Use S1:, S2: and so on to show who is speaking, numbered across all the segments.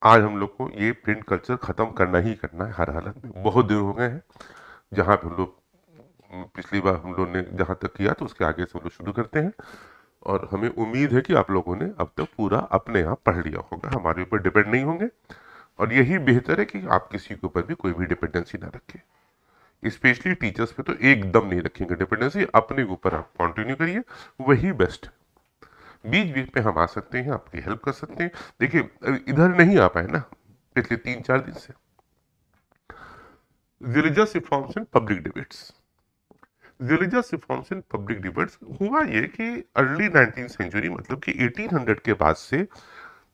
S1: आज हम लोग को ये प्रिंट कल्चर खत्म करना ही करना है हर हालत में। बहुत दिन हो गए हैं जहाँ पे हम लोग पिछली बार हम लोग ने जहाँ तक किया तो उसके आगे से हम लोग शुरू करते हैं। और हमें उम्मीद है कि आप लोगों ने अब तक पूरा अपने आप पढ़ लिया होगा, हमारे ऊपर डिपेंड नहीं होंगे। और यही बेहतर है कि आप किसी के ऊपर भी कोई भी डिपेंडेंसी ना रखें। स्पेशली टीचर्स पे तो एकदम नहीं रखेंगे डिपेंडेंसी, अपने ऊपर आप कंटिन्यू करिए, वही बेस्ट है। बीच बीच में हम आ सकते हैं, आपकी हेल्प कर सकते हैं। देखिए इधर नहीं आ पाए ना पिछले 3-4 दिन से। Religious reforms and public debates, religious reforms and public debates हुआ ये कि अर्ली 19th सेंचुरी मतलब कि 1800 के बाद से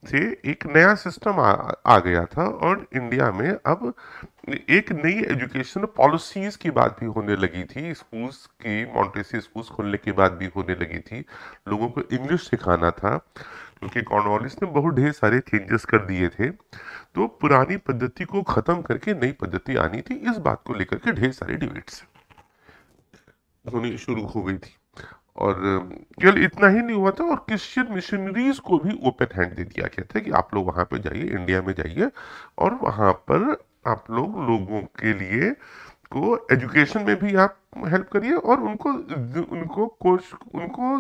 S1: एक नया सिस्टम आ गया था। और इंडिया में अब एक नई एजुकेशन पॉलिसीज की बात भी होने लगी थी। स्कूल्स की मॉन्टेसरी स्कूल्स खोलने की बात भी होने लगी थी। लोगों को इंग्लिश सिखाना था क्योंकि कॉर्नवालिस ने बहुत ढेर सारे चेंजेस कर दिए थे। तो पुरानी पद्धति को खत्म करके नई पद्धति आनी थी, इस बात को लेकर के ढेर सारी डिबेट्स होनी शुरू हो गई थी। और केवल इतना ही नहीं हुआ था, और क्रिश्चियन मिशनरीज को भी ओपन हैंड दे दिया गया था कि आप लोग वहां पे जाइए, इंडिया में जाइए, और वहां पर आप लोग लोगों के लिए को एजुकेशन में भी आप हेल्प करिए, और उनको उनको कुछ उनको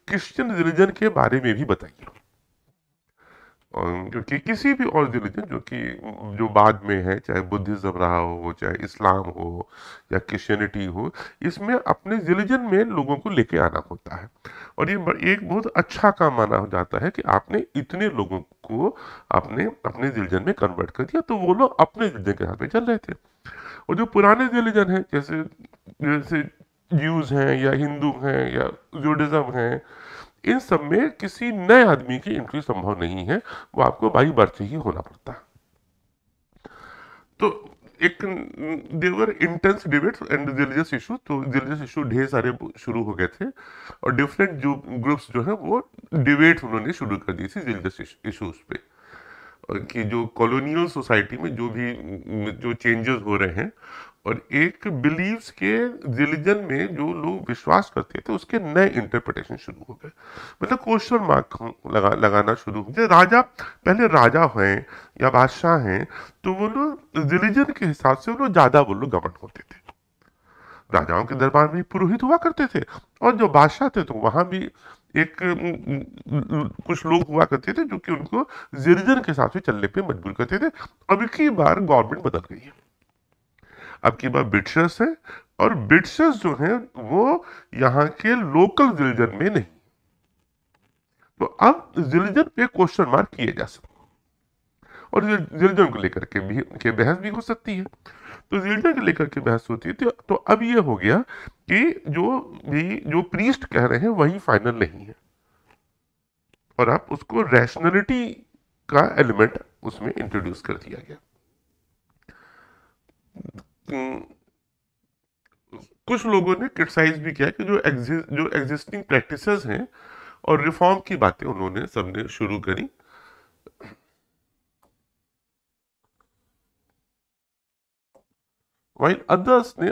S1: क्रिश्चियन रिलीजन के बारे में भी बताइए। क्योंकि किसी भी और रिलीजन जो बाद में है, चाहे बुद्धिज्म रहा हो, चाहे इस्लाम हो या क्रिश्चियनिटी हो, इसमें अपने रिलीजन में लोगों को लेके आना होता है। और ये एक बहुत अच्छा काम माना जाता है कि आपने इतने लोगों को आपने अपने रिलीजन में कन्वर्ट कर दिया, तो वो लोग अपने रिलीजन के साथ में चल रहे थे। और जो पुराने रिलीजन है, जैसे जैसे ज्यूज हैं या हिंदू हैं या जूडिज्म है, इन सब में किसी नए आदमी की एंट्री संभव नहीं है, वो आपको बाई बर्थ ही होना पड़ता है। तो एक there were intense debates and religious issue, तो रिलीजियस इशू ढेर सारे शुरू हो गए थे, और डिफरेंट जो ग्रुप्स जो है वो डिबेट उन्होंने शुरू कर दी थी रिलीजियस इशूज पे। और कि जो कॉलोनियल सोसाइटी में जो चेंजेस हो रहे हैं, और एक बिलीव्स के रिलीजन में जो लोग विश्वास करते थे उसके नए इंटरप्रिटेशन शुरू हो गए। मतलब क्वेश्चन मार्क लगाना शुरू हो गया। राजा, पहले राजा हैं या बादशाह हैं, तो वो लोग रिलीजन के हिसाब से वो लोग ज्यादा वो लोग गवर्न होते थे। राजाओं के दरबार में पुरोहित हुआ करते थे, और जो बादशाह थे तो वहां भी एक कुछ लोग हुआ करते थे जो कि उनको रिलीजन के हिसाब से चलने पे मजबूर करते थे। अब की बार गवर्नमेंट बदल गई है, अब की बार ब्रिटिशर्स है, और ब्रिटिशर्स जो हैं वो यहाँ के लोकल रिलीजन में नहीं। तो अब रिलीजन पे क्वेश्चन मार्क किए जा सकते, और रिलीजन को लेकर के बहस भी हो सकती है। तो रिलीजन को लेकर के बहस होती है, तो अब ये हो गया कि जो प्रीस्ट कह रहे हैं वही फाइनल नहीं है, और आप उसको रैशनैलिटी का एलिमेंट उसमें इंट्रोड्यूस कर दिया गया। हम्म, कुछ लोगों ने क्रिटिसाइज भी किया कि जो एग्जिस्टिंग प्रैक्टिसेस हैं और रिफॉर्म की बातें उन्होंने सबने शुरू करी। while others ने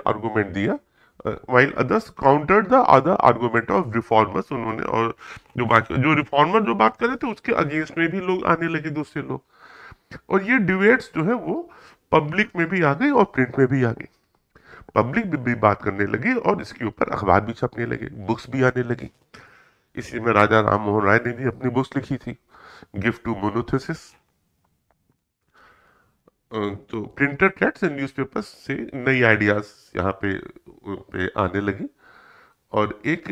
S1: आर्गुमेंट दिया, while others countered the other argument of reformers, उन्होंने, और जो रिफॉर्मर जो बात कर रहे थे उसके अगेंस्ट में भी लोग आने लगे, दूसरे लोग। और ये डिबेट्स जो है वो पब्लिक में भी आ गई और प्रिंट में भी आ गई। पब्लिक भी बात करने लगी, और इसके ऊपर अखबार भी छपने लगे, बुक्स भी आने लगी। इसी में राजा राम मोहन राय ने भी अपनी बुक्स लिखी थी, गिफ्ट टू मोनोथेसिस। तो प्रिंटर ट्रैक्ट्स एंड न्यूज़पेपर्स से नई आइडियाज यहाँ पे आने लगी, और एक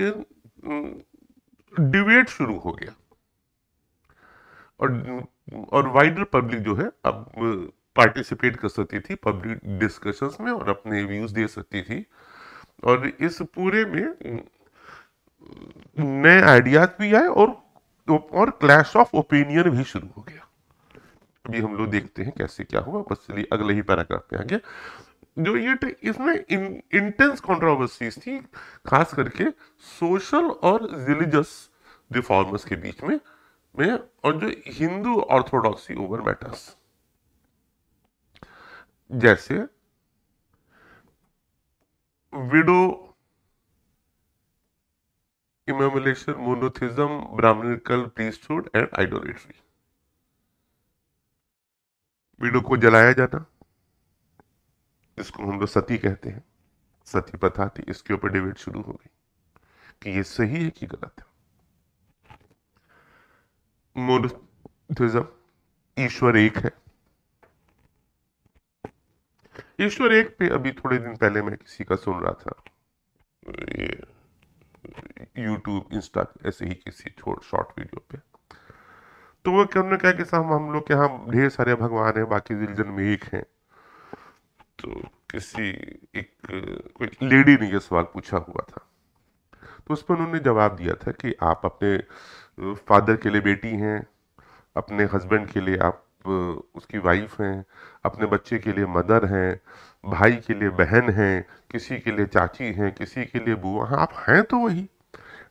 S1: डिबेट शुरू हो गया। और वाइडर पब्लिक जो है अब पार्टिसिपेट कर सकती थी पब्लिक डिस्कशंस में, और अपने व्यूज दे सकती थी। और इस पूरे में नए आइडियाज भी आए, और क्लैश ऑफ ओपिनियन भी शुरू हो गया। अभी हम लोग देखते हैं कैसे क्या हुआ, बस चलिए अगले ही पैराग्राफ में आगे। जो इसमें इंटेंस कंट्रोवर्सीज थी, खास करके सोशल और रिलीजियस रिफॉर्मर्स के बीच में, और जो हिंदू ऑर्थोडॉक्सी ओवर मैटर्स, जैसे widow immolation, monotheism, Brahmanical priesthood and idolatry. Widow को जलाया जाना, इसको हम लोग सती कहते हैं, सती प्रथा थी। इसके ऊपर डिबेट शुरू हो गई कि ये सही है कि गलत है। मोनोथिज्म, ईश्वर एक है। ईश्वर एक पे अभी थोड़े दिन पहले मैं किसी का सुन रहा था, ये यूट्यूब इंस्टा ऐसे ही किसी शॉर्ट वीडियो पे, तो वो क्या, उन्होंने कहा कि साहब हम लोग के यहाँ ढेर सारे भगवान हैं, बाकी रिलीजन में एक हैं। तो किसी एक कोई लेडी ने ये सवाल पूछा हुआ था, तो उस पर उन्होंने जवाब दिया था कि आप अपने फादर के लिए बेटी हैं, अपने हस्बैंड के लिए आप उसकी वाइफ हैं, अपने बच्चे के लिए मदर हैं, भाई के लिए बहन हैं, किसी के लिए चाची हैं, किसी के लिए बुआ। हाँ, आप हैं तो वही।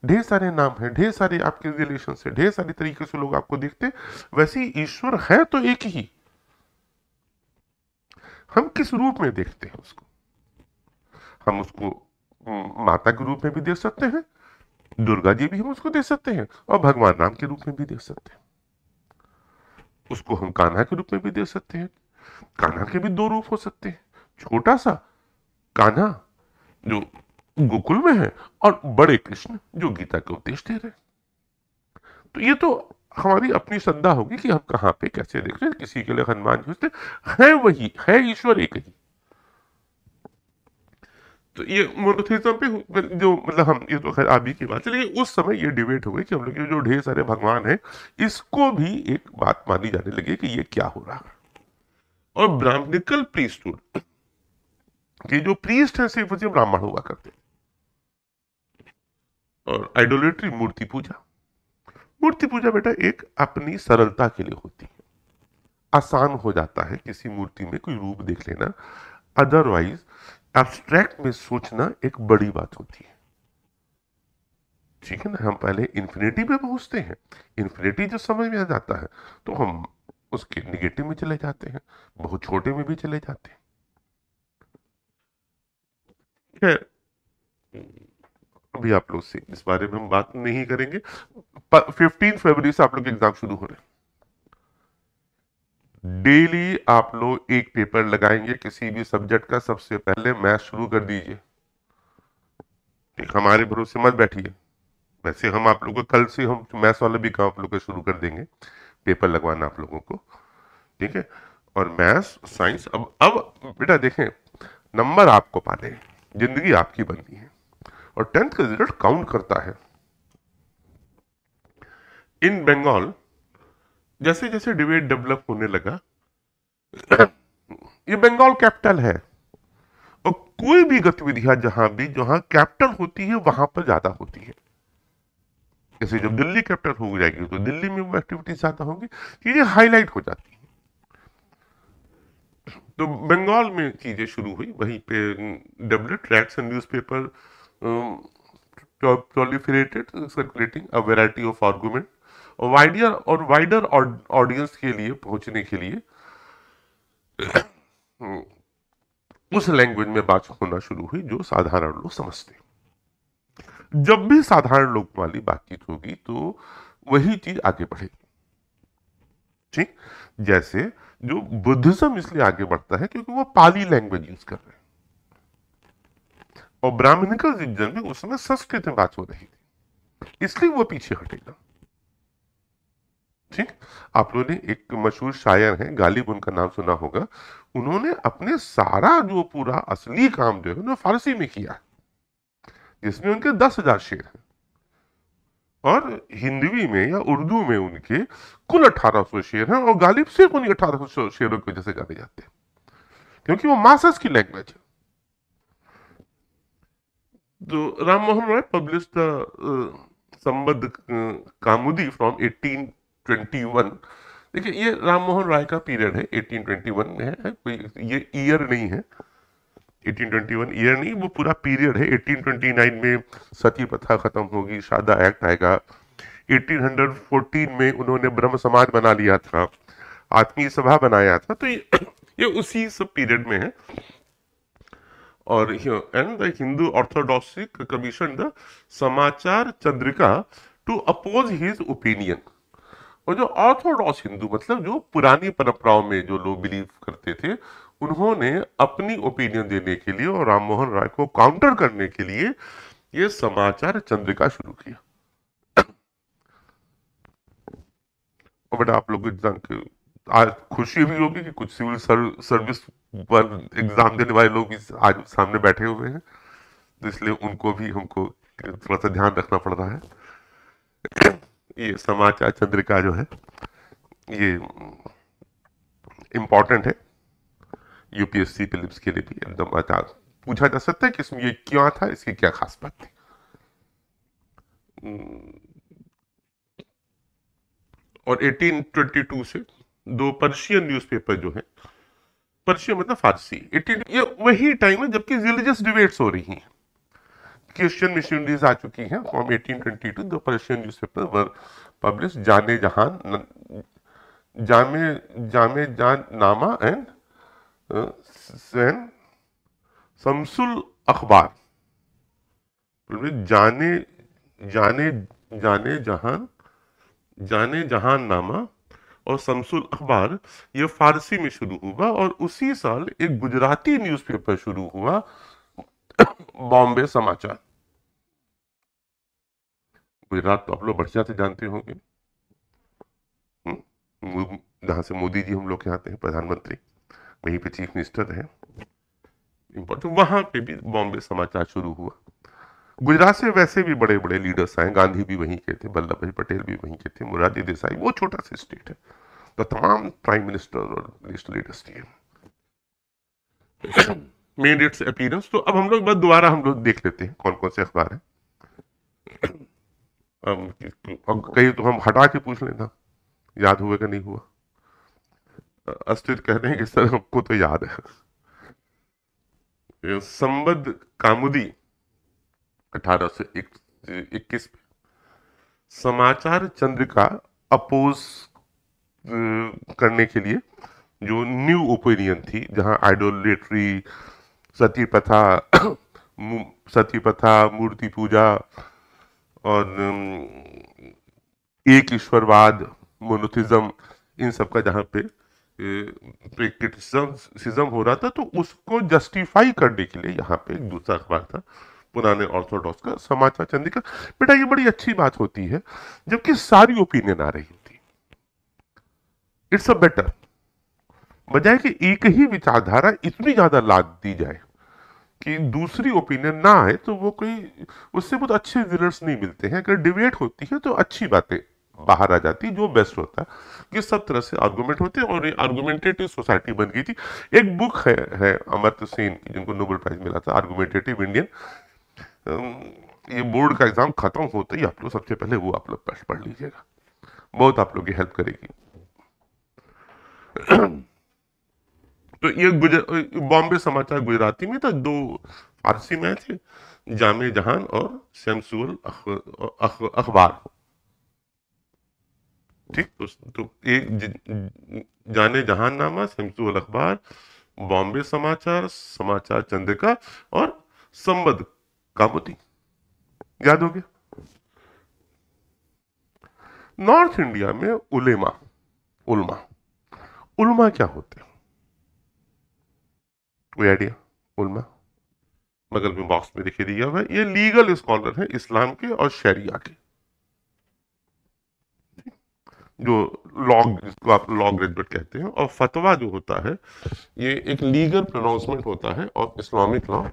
S1: ढेर सारे नाम हैं, ढेर सारे आपके रिलेशन से, ढेर सारी तरीके से लोग आपको देखते, वैसे ही ईश्वर है तो एक ही। हम किस रूप में देखते हैं उसको? हम उसको माता के रूप में भी देख सकते हैं, दुर्गा जी भी हम उसको देख सकते हैं, और भगवान राम के रूप में भी देख सकते हैं। उसको हम कान्हा के रूप में भी देख सकते हैं। कान्हा के भी दो रूप हो सकते हैं, छोटा सा कान्हा जो गोकुल में है, और बड़े कृष्ण जो गीता के उपदेश दे रहे हैं। तो ये तो हमारी अपनी श्रद्धा होगी कि हम कहाँ पे कैसे देख रहे हैं। किसी के लिए हनुमान जी है, वही है, ईश्वर एक ही। तो ये मोनोथेइज्म पे जो मतलब हम, ये तो खैर आप ही की बात है, लेकिन उस समय ये डिबेट हो गई कि हम लोग के जो ढेर सारे भगवान हैं, इसको भी एक बात मानी जाने लगी कि ये क्या हो रहा है। और ब्राह्मणिकल प्रीस्टहुड के जो प्रीस्ट हैं सिर्फ उसे ब्राह्मण हुआ करते हैं। और आइडोलेट्री, मूर्ति पूजा। मूर्ति पूजा बेटा एक अपनी सरलता के लिए होती है, आसान हो जाता है किसी मूर्ति में कोई रूप देख लेना। अदरवाइज एब्स्ट्रैक्ट में सोचना एक बड़ी बात होती है, ठीक है ना। हम पहले इन्फिनिटी पे पहुंचते हैं, इन्फिनिटी जो समझ में आ जाता है तो हम उसके निगेटिव में चले जाते हैं, बहुत छोटे में भी चले जाते हैं। खैर, अभी आप लोग से इस बारे में हम बात नहीं करेंगे। 15 फरवरी से आप लोग एग्जाम शुरू हो रहे हैं। डेली आप लोग एक पेपर लगाएंगे किसी भी सब्जेक्ट का। सबसे पहले मैथ शुरू कर दीजिए, ठीक, हमारे भरोसे मत बैठिए। वैसे हम आप लोगों को कल से हम मैथ्स वाला भी काम आप लोग को शुरू कर देंगे, पेपर लगवाना आप लोगों को, ठीक है। और मैथ्स साइंस, अब बेटा देखें, नंबर आपको पाने हैं, जिंदगी आपकी बननी है, और 10th का रिजल्ट काउंट करता है। इन बंगाल जैसे जैसे डिबेट डेवलप होने लगा, ये बंगाल कैपिटल है, और कोई भी गतिविधियां जहां कैपिटल होती है वहां पर ज्यादा होती है। जैसे जब दिल्ली कैपिटल हो जाएगी तो दिल्ली में वो एक्टिविटी ज्यादा होगी, चीजें हाईलाइट हो जाती हैं। तो बंगाल में चीजें शुरू हुई, वहीं पे develop tracts and newspaper proliferated, circulating a variety of argument, और वाइडर ऑडियंस के लिए पहुंचने के लिए उस लैंग्वेज में बात होना शुरू हुई जो साधारण लोग समझते हैं। जब भी साधारण लोग वाली बातचीत होगी तो वही चीज आगे बढ़ेगी, ठीक। जैसे जो बुद्धिज्म इसलिए आगे बढ़ता है क्योंकि वो पाली लैंग्वेज यूज कर रहे हैं, और ब्राह्मणिकल रिलीजन में उस समय संस्कृत में बात हो रही थी, इसलिए वो पीछे हटेगा, ठीक। आप लोगों ने एक मशहूर शायर हैं, गालिब, उनका नाम सुना होगा। उन्होंने अपने सारा जो पूरा असली काम जो है उन्होंने फारसी में किया, जिसमें उनके 10,000 शेर हैं, और हिंदवी में या उर्दू में उनके कुल 1800 शेर हैं, और गालिब सिर्फ उन्हीं 1800 शेरों की वजह से जाने जाते हैं क्योंकि वो मासस की लैंग्वेज है। तो राम मोहन रॉय पब्लिश द संबद्ध कामुदी फ्रॉम 1821। देखिए, ये राम मोहन राय का पीरियड है, 1821 में है, कोई ये ईयर नहीं है, 1821 ईयर नहीं, वो पूरा पीरियड है। 1829 में सती प्रथा खत्म होगी, सादा एक्ट आएगा। 1814 में उन्होंने ब्रह्म समाज बना लिया था, आत्मीय सभा बनाया था। तो ये उसी सब पीरियड में है। और and the Hindu orthodoxy commission the Samachar Chandrika to oppose his opinion. और जो ऑर्थोडॉक्स हिंदू मतलब जो पुरानी परंपराओं में जो लोग बिलीव करते थे, उन्होंने अपनी ओपिनियन देने के लिए और राममोहन राय को काउंटर करने के लिए ये समाचार चंद्रिका शुरू किया। और बेटा आप लोग को जान के आज खुशी भी होगी कि कुछ सिविल सर्विस पर एग्जाम देने वाले लोग भी आज सामने बैठे हुए हैं, तो इसलिए उनको भी हमको थोड़ा सा ध्यान रखना पड़ रहा है। ये समाचार चंद्रिका जो है ये इम्पोर्टेंट है, यूपीएससी प्रीलिम्स के लिए भी एकदम आचार पूछा जा सकता है कि इसमें ये क्या था, इसकी क्या खास बात थी। और 1822 से दो पर्शियन न्यूज़पेपर जो है, पर्शियन मतलब फारसी, ये वही टाइम है जबकि रिलीजियस डिबेट्स हो रही हैं, क्रिश्चियन मिशनरीज आ चुकी हैं। फ्रॉम 1822 दो पर्शियन न्यूज़पेपर वर पब्लिश, जाने जहान, जामे जामे जान नामा एंड शमसुल अखबार। जाने जाने जाने जहान, जाने जहान नामा और शमसुल अखबार ये फारसी में शुरू हुआ, और उसी साल एक गुजराती न्यूज़पेपर शुरू हुआ, बॉम्बे समाचार। गुजरात तो आप लोग बढ़िया से जानते होंगे, जहां से मोदी जी हम लोग के आते हैं प्रधानमंत्री, वहीं पे चीफ मिनिस्टर रहे इम्पोर्टेंट, वहां पे भी बॉम्बे समाचार शुरू हुआ। गुजरात से वैसे भी बड़े बड़े लीडर्स आए, गांधी भी वहीं के थे, वल्लभ भाई पटेल भी वहीं के थे, मुरारजी देसाई, वो छोटा सा स्टेट है तो तमाम प्राइम मिनिस्टर और नेशनल लीडर्स थे। मेन इट्स अपीयरेंस, तो अब हम लोग बस दोबारा हम लोग देख लेते हैं कौन कौन से अखबार हैं। कहीं तो हम हटा के पूछ लेना याद हुआ कि नहीं हुआ। अस्तित्व कह रहे हैं कि सर हमको तो याद है। संबद्ध कामुदी 1821, समाचार चंद्रिका अपोज करने के लिए जो न्यू ओपिनियन थी, जहां आइडोलेट्री, सती प्रथा सती प्रथा, मूर्ति पूजा और एक ईश्वरवाद, मोनोथिज्म, इन सब का जहां पे क्रिटिसिज्म हो रहा था, तो उसको जस्टिफाई करने के लिए यहाँ पे एक दूसरा अखबार था पुराने ऑर्थोडॉक्स का, समाचार चंद्रिका। बेटा ये बड़ी अच्छी बात होती है जबकि सारी ओपिनियन आ रही थी, इट्स अ बेटर, बजाय कि एक ही विचारधारा इतनी ज्यादा लाद दी जाए कि दूसरी ओपिनियन ना आए, तो वो कोई उससे बहुत अच्छे रिजल्ट्स नहीं मिलते हैं। अगर डिबेट होती है तो अच्छी बातें बाहर आ जाती, जो बेस्ट होता है कि सब तरह से आर्गुमेंट होते हैं, और ये आर्गुमेंटेटिव सोसाइटी बन गई थी। एक बुक है अमर्त्य सेन की, जिनको नोबेल प्राइज मिला था, आर्गुमेंटेटिव इंडियन। ये बोर्ड का एग्जाम खत्म होते ही आप लोग सबसे पहले वो आप लोग पढ़ लीजिएगा, बहुत आप लोग की हेल्प करेगी। तो ये बॉम्बे समाचार गुजराती में था, दो फारसी में थे, जामे जहान और शमसुल अखबार। ठीक, तो एक जाने जहान नामा, शमसुल अखबार, बॉम्बे समाचार, समाचार चंद्रिका और संबद्ध कामुदी, याद हो गया। नॉर्थ इंडिया में उलेमा, उल्मा क्या होते हैं, कोई आइडिया? उल्मा बगल में बॉक्स में दिखाई दिया हुआ है, ये लीगल स्कॉलर है इस्लाम के और शरिया के, जो लॉ, जिसको आप लॉ ग्रेजुएट कहते हैं। और फतवा जो होता है ये एक लीगल प्रोनाउंसमेंट होता है, और इस्लामिक लॉ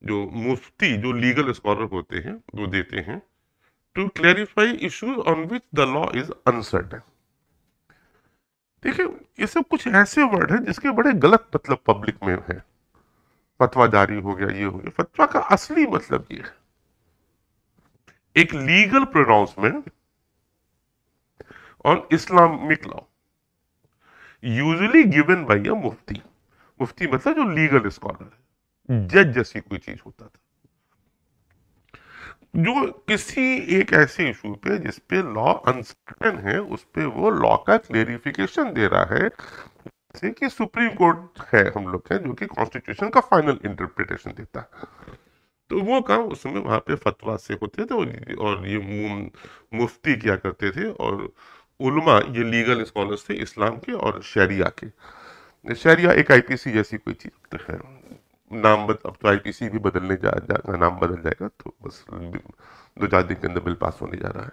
S1: जो मुफ्ती, जो लीगल स्कॉलर होते हैं, वो देते हैं to clarify issues on which the law is uncertain. देखिए ये सब कुछ ऐसे वर्ड हैं जिसके बड़े गलत मतलब पब्लिक में है। फतवा जारी हो गया, ये हो गया, फतवा का असली मतलब ये है एक legal pronouncement on Islamic law, usually given by a mufti. मुफ्ती मतलब जो लीगल स्कॉलर है, जज जैसी कोई चीज होता था, जो किसी एक ऐसे इशू पे जिसपे लॉ अनसर्टेन है, उस पे वो लॉ का क्लेरिफिकेशन दे रहा है, जैसे कि सुप्रीम कोर्ट है हम लोग है, जो कि कॉन्स्टिट्यूशन का फाइनल इंटरप्रिटेशन देता है। तो वो काम उस समय वहां पे फतवा से होते थे, और ये मुफ्ती किया करते थे, और उलमा ये लीगल स्कॉलर्स थे इस्लाम के और शरिया के। शरिया एक आईपीसी जैसी कोई चीज तो है, अब तो आईपीसी भी बदलने नाम बदल जाएगा, तो बस 2-4 दिन के अंदर बिल पास होने जा रहा है।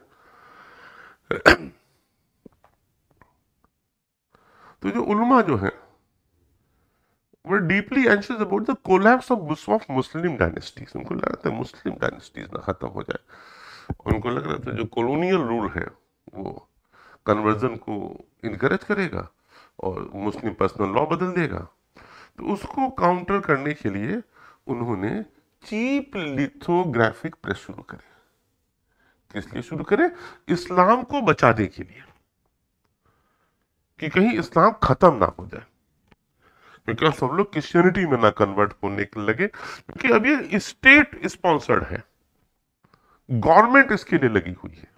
S1: तो जो उलमा जो है were deeply anxious about the collapse of Muslim dynasties। उनको लग रहा था मुस्लिम डायनेस्टीज ना खत्म हो जाए, और उनको लग रहा था जो कॉलोनियल रूल है वो कन्वर्जन को इनकरेज करेगा और मुस्लिम पर्सनल लॉ बदल देगा। तो उसको काउंटर करने के लिए उन्होंने चीप लिथोग्राफिक प्रेस शुरू करे। किस लिए शुरू करे? इस्लाम को बचाने के लिए, कि कहीं इस्लाम खत्म ना हो जाए, क्योंकि सब लोग क्रिश्चियनिटी में ना कन्वर्ट होने के लगे, क्योंकि अब ये स्टेट स्पॉन्सर्ड है, गवर्नमेंट इसके लिए लगी हुई है।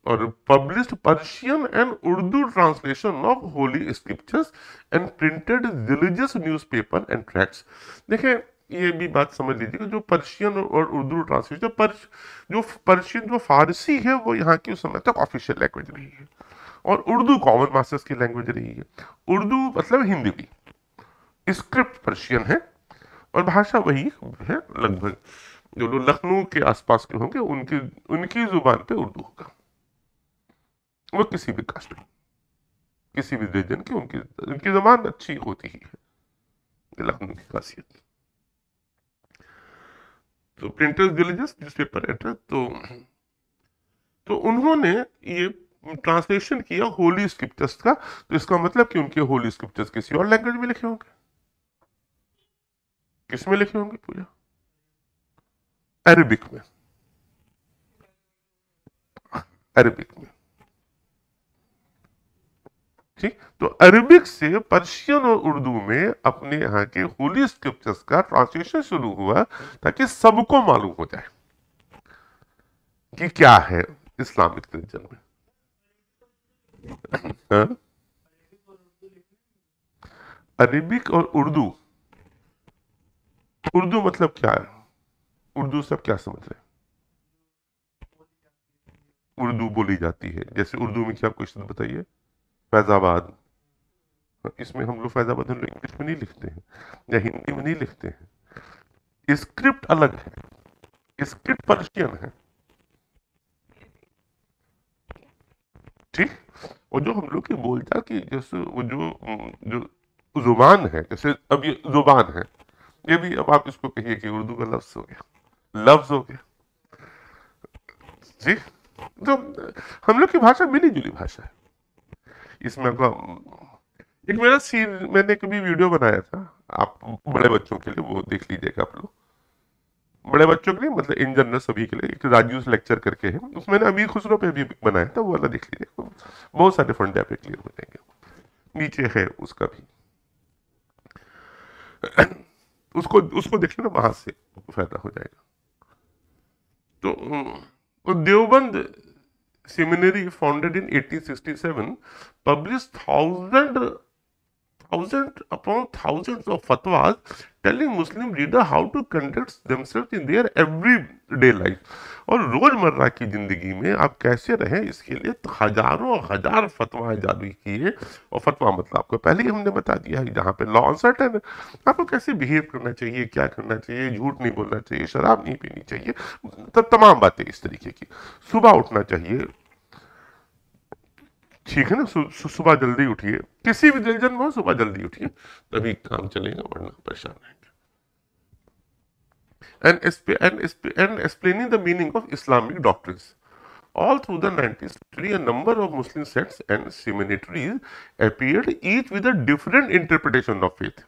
S1: और published Persian and Urdu translation of Holi scriptures and printed religious newspaper and tracts. देखें, ये भी बात समझ लीजिएगा, जो पर्शियन और उर्दू ट्रांसलेशन, जो पर्शियन जो फारसी है वो यहाँ की उस समय तक ऑफिशियल लैंग्वेज रही है, और उर्दू कॉमन मास्टर्स की लैंग्वेज रही है। उर्दू मतलब हिंदी भी, स्क्रिप्ट पर्शियन है और भाषा वही है लगभग। जो लोग लखनऊ के आसपास के होंगे उनकी उनकी जुबान पे उर्दू होगा, वो किसी भी कास्ट में, किसी भी रीजन की, उनकी जबान अच्छी होती ही है, लखनऊ की खासियत। तो प्रिंटर्स रिलीजियस न्यूज़पेपर एंटर, तो उन्होंने ये ट्रांसलेशन किया होली स्क्रिप्चर्स का। तो इसका मतलब कि उनके होली स्क्रिप्चर्स किसी और लैंग्वेज में लिखे होंगे। किस में लिखे होंगे पूजा? अरबिक में, अरबिक में। ठीक, तो अरबिक से पर्शियन और उर्दू में अपने यहाँ के होली स्क्रिप्चर्स का ट्रांसलेशन शुरू हुआ, ताकि सबको मालूम हो जाए कि क्या है इस्लामिक रिलीजन में। हाँ? अरबिक और उर्दू, उर्दू मतलब क्या है? उर्दू सब क्या समझ रहे हैं? उर्दू बोली जाती है, जैसे उर्दू में क्या क्वेश्चन बताइए? फैजाबाद, इसमें हम लोग फैजाबाद हम लोग इंग्लिश में नहीं लिखते हैं या हिंदी में नहीं लिखते हैं, स्क्रिप्ट अलग है, स्क्रिप्ट पर्शियन है। ठीक, और जो हम लोग की बोलचाल की जैसे वो जो जुबान है, जैसे अब ये जुबान है, ये भी अब आप इसको कहिए कि उर्दू का लफ्ज हो गया, लफ्ज हो गया जी। तो हम लोग की भाषा मिली जुली भाषा है। इसमें एक मैंने कभी वीडियो बनाया था, आप बड़े बच्चों के लिए, वो देख लीजिएगा आप लोग। बड़े बच्चों के लिए मतलब इन जनरल सभी के लिए, एक राजूस लेक्चर करके है, उसमें मैंने अमीर खुसरो पे भी बनाया था, वो वाला देख लीजिए, बहुत सारे फंडे आप क्लियर हो जाएंगे। नीचे है उसका भी, उसको देख लेना, वहां से फायदा हो जाएगा। तो Deoband seminary founded in 1867 published thousands of fatwas telling Muslim reader how to conduct themselves in their everyday life। और रोजमर्रा की जिंदगी में आप कैसे रहें, इसके लिए तो हजारों हजार फतवा जारी किए। और फतवा मतलब आपको पहले ही हमने बता दिया है, जहाँ पे लॉ अनसर्टेन है, आपको कैसे बिहेव करना चाहिए, क्या करना चाहिए, झूठ नहीं बोलना चाहिए, शराब नहीं पीनी चाहिए, तो तमाम बातें इस तरीके की। सुबह उठना चाहिए, ठीक है ना, सुबह जल्दी उठिए, किसी भी रिलीजन में हो सुबह जल्दी उठिए, तभी काम चलेगा, वरना परेशान रहेंगे। And explaining the meaning of Islamic doctrines. All through the 19th century, a number of Muslim sects and seminaries appeared, each with a different interpretation of faith,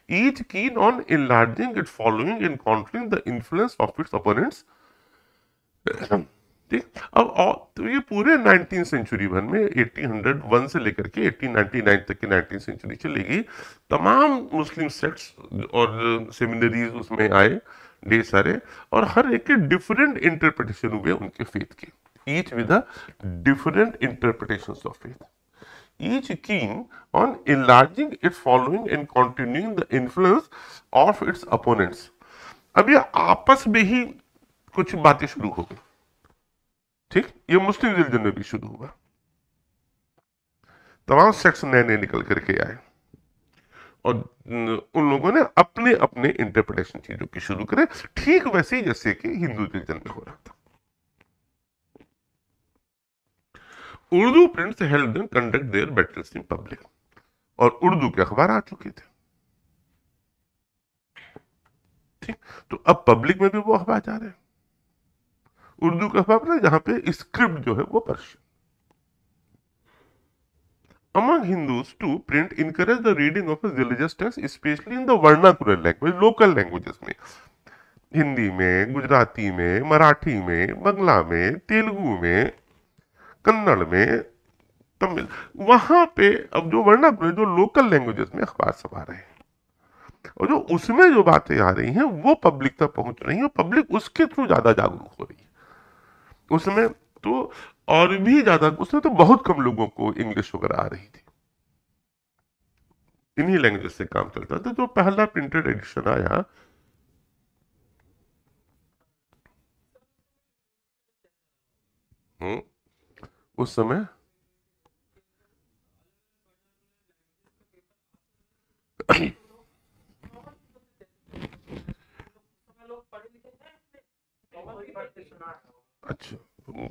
S1: each keen on enlarging its following and countering the influence of its opponents। ठीक, अब तो ये पूरे 19th century भर में 1801 से लेकर के 1899 तक की 19th सेंचुरी चलेगी, तमाम मुस्लिम सेक्ट्स और सेमिनरीज उसमें आए ढेर सारे, और हर एक के डिफरेंट इंटरप्रिटेशन हुए उनके फेथ के, each with a different interpretations of faith, each keen on enlarging its following and continuing the influence of its opponents। अब ये आपस में ही कुछ बातें शुरू हो गई, ठीक, ये मुस्लिम रिलीजन में भी शुरू हुआ। तमाम सेक्स नए नए निकल करके आए और उन लोगों ने अपने अपने इंटरप्रिटेशन चीजों की शुरू करे, ठीक वैसे ही जैसे कि हिंदू रिलीजन में हो रहा था। Urdu prints help them conduct their battles in public, और उर्दू के अखबार आ चुके थे। ठीक, तो अब पब्लिक में भी वो अखबार जा रहे हैं। उर्दू का अखबार ना, जहां पे स्क्रिप्ट जो है वो Persian. Among Hindus too, print encouraged the reading of a religious text, especially in the vernacular language, local languages में, हिंदी में, गुजराती में, मराठी में, बंगला में, तेलुगु में, कन्नड़ में, तमिल, वहां पे अब जो वर्नाकुलर, जो लोकल लैंग्वेजेस में अखबार सब आ रहे हैं, और जो उसमें जो बातें आ रही हैं वो पब्लिक तक पहुंच रही है, पब्लिक उसके थ्रू ज्यादा जागरूक हो रही है। उसमें तो और भी ज्यादा, उसमें तो बहुत कम लोगों को इंग्लिश वगैरह आ रही थी, इन्हीं लैंग्वेज से काम चलता था। जो पहला प्रिंटेड एडिशन आया, उस समय अच्छा,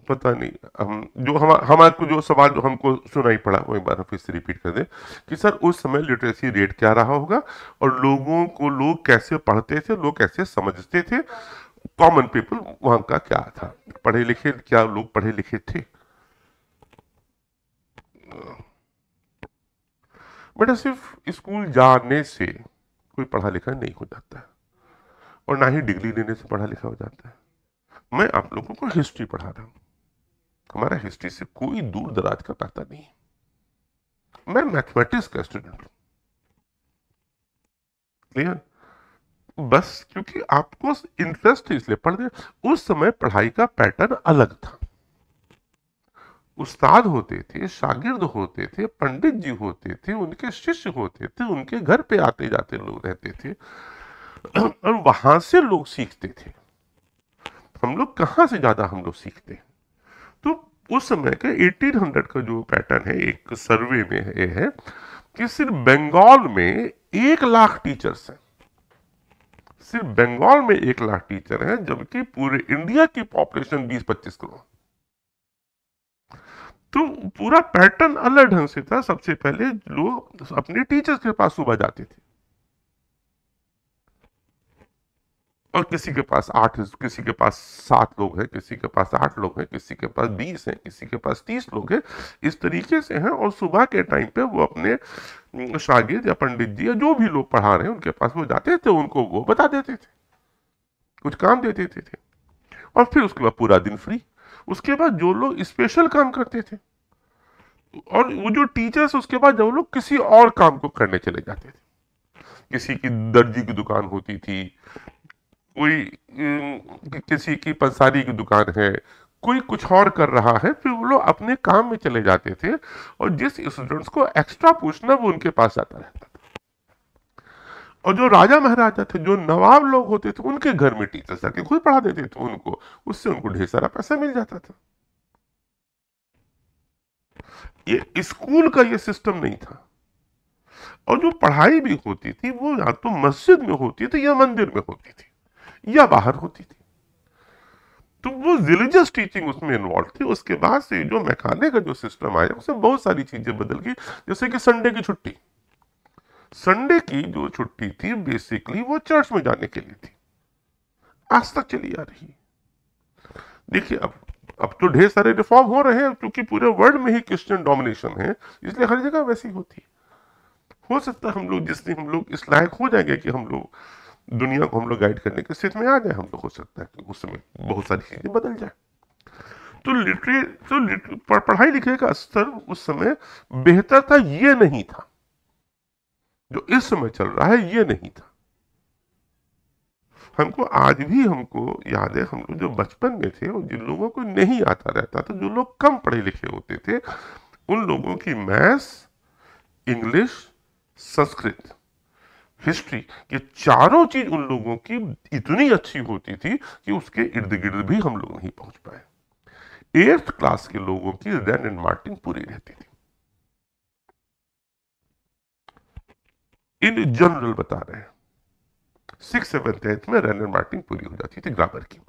S1: पता नहीं, हम जो हमारे को जो सवाल जो हमको सुनाई पड़ा वो एक बार फिर से रिपीट कर दे कि सर उस समय लिटरेसी रेट क्या रहा होगा, और लोगों को लोग कैसे पढ़ते थे, लोग कैसे समझते थे, कॉमन पीपल वहां का क्या था, पढ़े लिखे, क्या लोग पढ़े लिखे थे। बेटा सिर्फ स्कूल जाने से कोई पढ़ा लिखा नहीं हो जाता है, और ना ही डिग्री लेने से पढ़ा लिखा हो जाता है। मैं आप लोगों को हिस्ट्री पढ़ा रहा हूं, हमारा हिस्ट्री से कोई दूर दराज का नाता नहीं है। मैं मैथमेटिक्स का स्टूडेंट हूं, क्लियर, बस क्योंकि आपको इंटरेस्ट इसलिए पढ़ दे। उस समय पढ़ाई का पैटर्न अलग था, उस्ताद होते थे, शागिर्द होते थे, पंडित जी होते थे, उनके शिष्य होते थे, उनके घर पे आते जाते लोग रहते थे, और वहां से लोग सीखते थे। हम लोग कहां से ज्यादा हम लोग सीखते हैं। तो उस समय के 1800 का जो पैटर्न है, एक सर्वे में ये है कि सिर्फ बंगाल में 1 लाख टीचर्स हैं, सिर्फ बंगाल में 1 लाख टीचर हैं, जबकि पूरे इंडिया की पॉपुलेशन 20-25 करोड़। तो पूरा पैटर्न अलग ढंग से था। सबसे पहले लोग अपने टीचर्स के पास सुबह जाते थे, और किसी के पास 8, किसी के पास 7 लोग हैं, किसी के पास 8 लोग हैं, किसी के पास 20 हैं, किसी के पास 30 लोग हैं, इस तरीके से हैं। और सुबह के टाइम पे वो अपने शागिर्द या पंडित जी या जो भी लोग पढ़ा रहे हैं उनके पास वो जाते थे, उनको वो बता देते थे, कुछ काम दे देते थे, और फिर उसके बाद पूरा दिन फ्री। उसके बाद जो लोग स्पेशल काम करते थे, और वो जो टीचर्स, उसके बाद जो लोग किसी और काम को करने चले जाते थे, किसी की दर्जी की दुकान होती थी, कोई किसी की पंसारी की दुकान है, कोई कुछ और कर रहा है, फिर वो लोग अपने काम में चले जाते थे, और जिस स्टूडेंट्स को एक्स्ट्रा पूछना वो उनके पास जाता रहता था। और जो राजा महाराजा थे, जो नवाब लोग होते थे, उनके घर में टीचर्स जाके खुद पढ़ा देते थे उनको, उससे उनको ढेर सारा पैसा मिल जाता था। ये स्कूल का ये सिस्टम नहीं था। और जो पढ़ाई भी होती थी वो या तो मस्जिद में होती थी या मंदिर में होती थी या बाहर होती थी, तो वो रिलीजियस टीचिंग उसमें इन्वॉल्व थी। उसके बाद से जो मैखाने का जो सिस्टम आया, उसमें बहुत सारी चीजें बदल गई, जैसे कि संडे की छुट्टी। संडे की जो छुट्टी थी बेसिकली वो चर्च में जाने के लिए थी, आज तक चली आ रही। देखिए अब तो ढेर सारे रिफॉर्म हो रहे हैं, क्योंकि पूरे वर्ल्ड में ही क्रिश्चियन डोमिनेशन है, इसलिए हर जगह वैसी होती है। हो सकता है हम लोग, जिस दिन हम लोग इस लायक हो जाएंगे कि हम लोग दुनिया को हम लोग गाइड करने की स्थिति में आ जाए, हम लोग, हो सकता है कि उस समय बहुत सारी चीजें बदल जाए। तो पढ़ाई लिखाई का स्तर उस समय बेहतर था, ये नहीं था। जो इस समय चल रहा है ये नहीं था। हमको आज भी हमको याद है, हम लोग जो बचपन में थे और जिन लोगों को नहीं आता रहता था, जो लोग कम पढ़े लिखे होते थे, उन लोगों की मैथ्स, इंग्लिश, संस्कृत, हिस्ट्री, ये चारों चीज उन लोगों की इतनी अच्छी होती थी कि उसके इर्द गिर्द भी हम लोग नहीं पहुंच पाए। 8th क्लास के लोगों की रन एंड मार्टिंग पूरी रहती थी। इन जनरल बता रहे हैं, 6th 7th 8th में रन एंड मार्टिंग पूरी हो जाती थी ग्रामर की।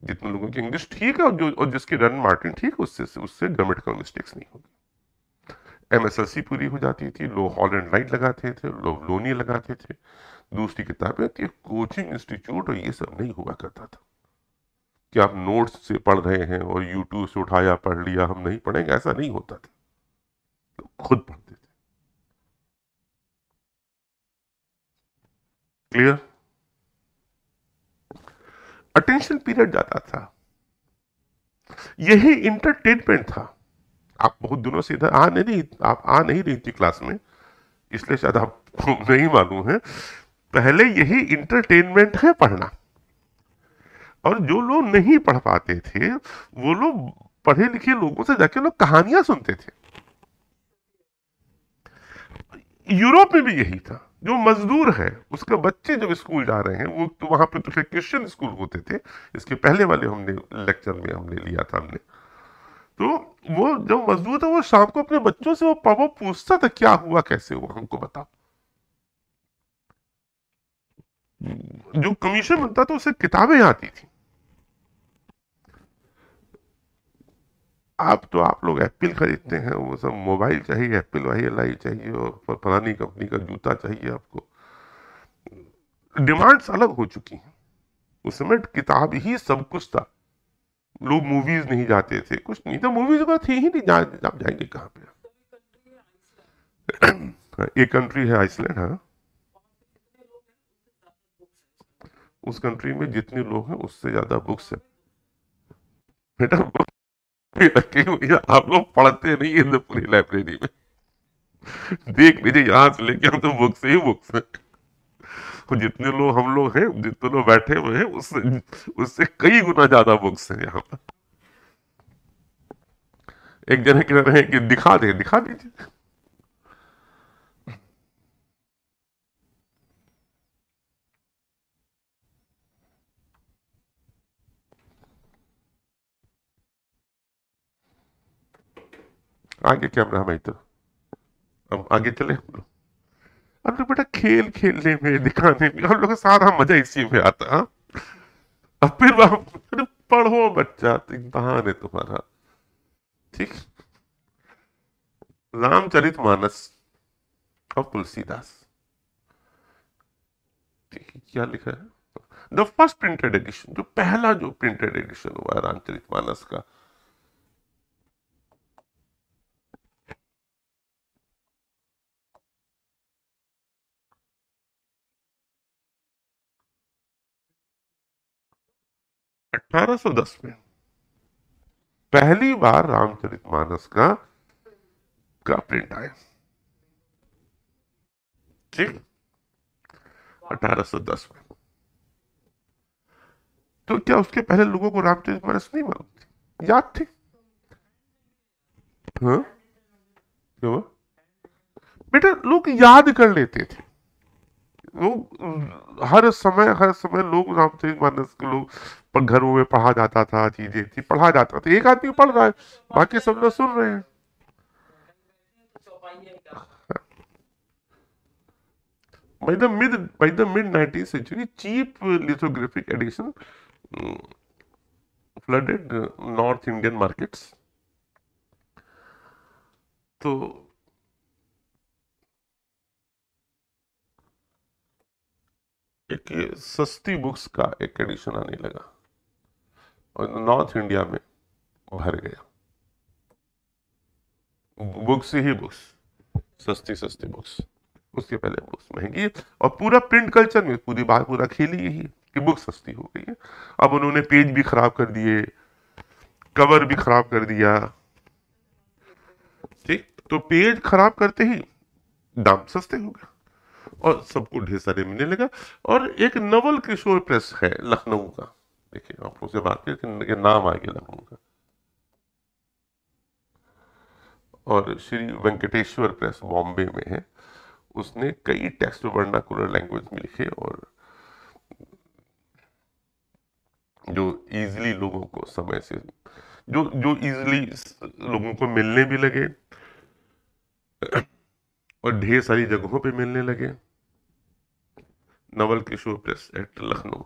S1: जितने लोगों की इंग्लिश ठीक है और जिसकी रन मार्टिन ठीक है, उससे ग्रामेटिकल मिस्टेक्स नहीं होगी। एमएसएलसी पूरी हो जाती थी, लोग हॉलैंड लाइट लगाते थे, लोग लोनी लगाते थे। दूसरी किताबें थी, कोचिंग इंस्टीट्यूट और ये सब नहीं हुआ करता था कि आप नोट्स से पढ़ रहे हैं और यूट्यूब से उठाया पढ़ लिया, हम नहीं पढ़ेंगे, ऐसा नहीं होता था। लोग खुद पढ़ते थे। क्लियर? अटेंशन पीरियड जाता था, यही इंटरटेनमेंट था। आप बहुत दिनों से इधर आप आ नहीं रही थी क्लास में, इसलिए शायद आपको नहीं मालूम है। पहले यही इंटरटेनमेंट है पढ़ना। और जो लोग नहीं पढ़ पाते थे, वो लोग पढ़े लिखे लोगों से जाके लोग कहानियां सुनते थे। यूरोप में भी यही था। जो मजदूर है, उसके बच्चे जब स्कूल जा रहे हैं, वो तो वहां पे तो क्रिश्चियन स्कूल होते थे। इसके पहले वाले हमने लेक्चर में हमने लिया था हमने। तो वो जो मजदूर था, वो शाम को अपने बच्चों से वो पूछता था क्या हुआ कैसे हुआ, हमको बताओ। जो कमीशन मिलता था उससे किताबें आती थी। आप तो आप लोग एप्पल खरीदते हैं, वो सब मोबाइल चाहिए, एप्पल वाई चाहिए और फलानी कंपनी का जूता चाहिए आपको। डिमांड्स अलग हो चुकी हैं। उस समय किताब ही सब कुछ था। लोग मूवीज नहीं जाते थे, कुछ नहीं था, मूवीज का थी ही नहीं, आप जाएंगे कहाँ पे। एक कंट्री है आइसलैंड। हाँ, उस कंट्री में जितने लोग हैं उससे ज्यादा बुक्स है। बेटा बुक रखी हुई है, आप लोग पढ़ते नहीं है तो पूरी लाइब्रेरी में देख लीजिए, यहाँ से लेके हम तो बुक्स ही बुक्स है। तो जितने लोग हम लोग हैं, जितने लोग बैठे हुए हैं, उससे उससे कई गुना ज्यादा बुक्स हैं यहाँ पर। एक जने कह रहे हैं कि दिखा दीजिए। आगे कैमरा हमारी तरफ, अब आगे चले हम लोग। अब तो बेटा खेल खेलने में, दिखाने में हम लोग का सारा मजा इसी में आता है। अब फिर अरे पढ़ो बच्चा, तो इम्तहान है तुम्हारा। ठीक। रामचरितमानस और तुलसीदास। ठीक है, क्या लिखा है? द फर्स्ट प्रिंटेड एडिशन, जो पहला जो प्रिंटेड एडिशन हुआ है रामचरितमानस का। 1810 में पहली बार रामचरितमानस का प्रिंट आया। ठीक। 1810 में। तो क्या उसके पहले लोगों को रामचरितमानस नहीं मालूम थी, याद थी? हाँ, क्यों? बेटा लोग याद कर लेते थे। लोग हर समय लोग रामचरितमानस के लोग पर घरों में पढ़ा जाता था, चीजें थी, पढ़ा जाता था। एक आदमी पढ़ रहा है, बाकी सब लोग सुन रहे हैं। By the mid 19th century, cheap lithographic edition flooded North Indian markets. तो एक सस्ती बुक्स का एक एडिशन आने लगा और नॉर्थ इंडिया में भर गया। बुक्स ही बुक्स, सस्ती सस्ती बुक्स। उसके पहले बुक्स महंगी, और पूरा प्रिंट कल्चर में पूरी बात पूरा खेल ही यही है कि बुक सस्ती हो गई है। अब उन्होंने पेज भी खराब कर दिए, कवर भी खराब कर दिया। ठीक, तो पेज खराब करते ही दाम सस्ते हो गए और सबको ढेर सारे मिलने लगा। और एक नवल किशोर प्रेस है लखनऊ का, देखिए आप उससे बात करके नाम आ गया लखनऊ का। और श्री वेंकटेश्वर प्रेस बॉम्बे में है। उसने कई टेक्स्ट वर्नाकुलर लैंग्वेज में लिखे और जो इजीली लोगों को समय से जो जो इजीली लोगों को मिलने भी लगे और ढेर सारी जगहों पे मिलने लगे। Naval Kishore press eight Lucknow.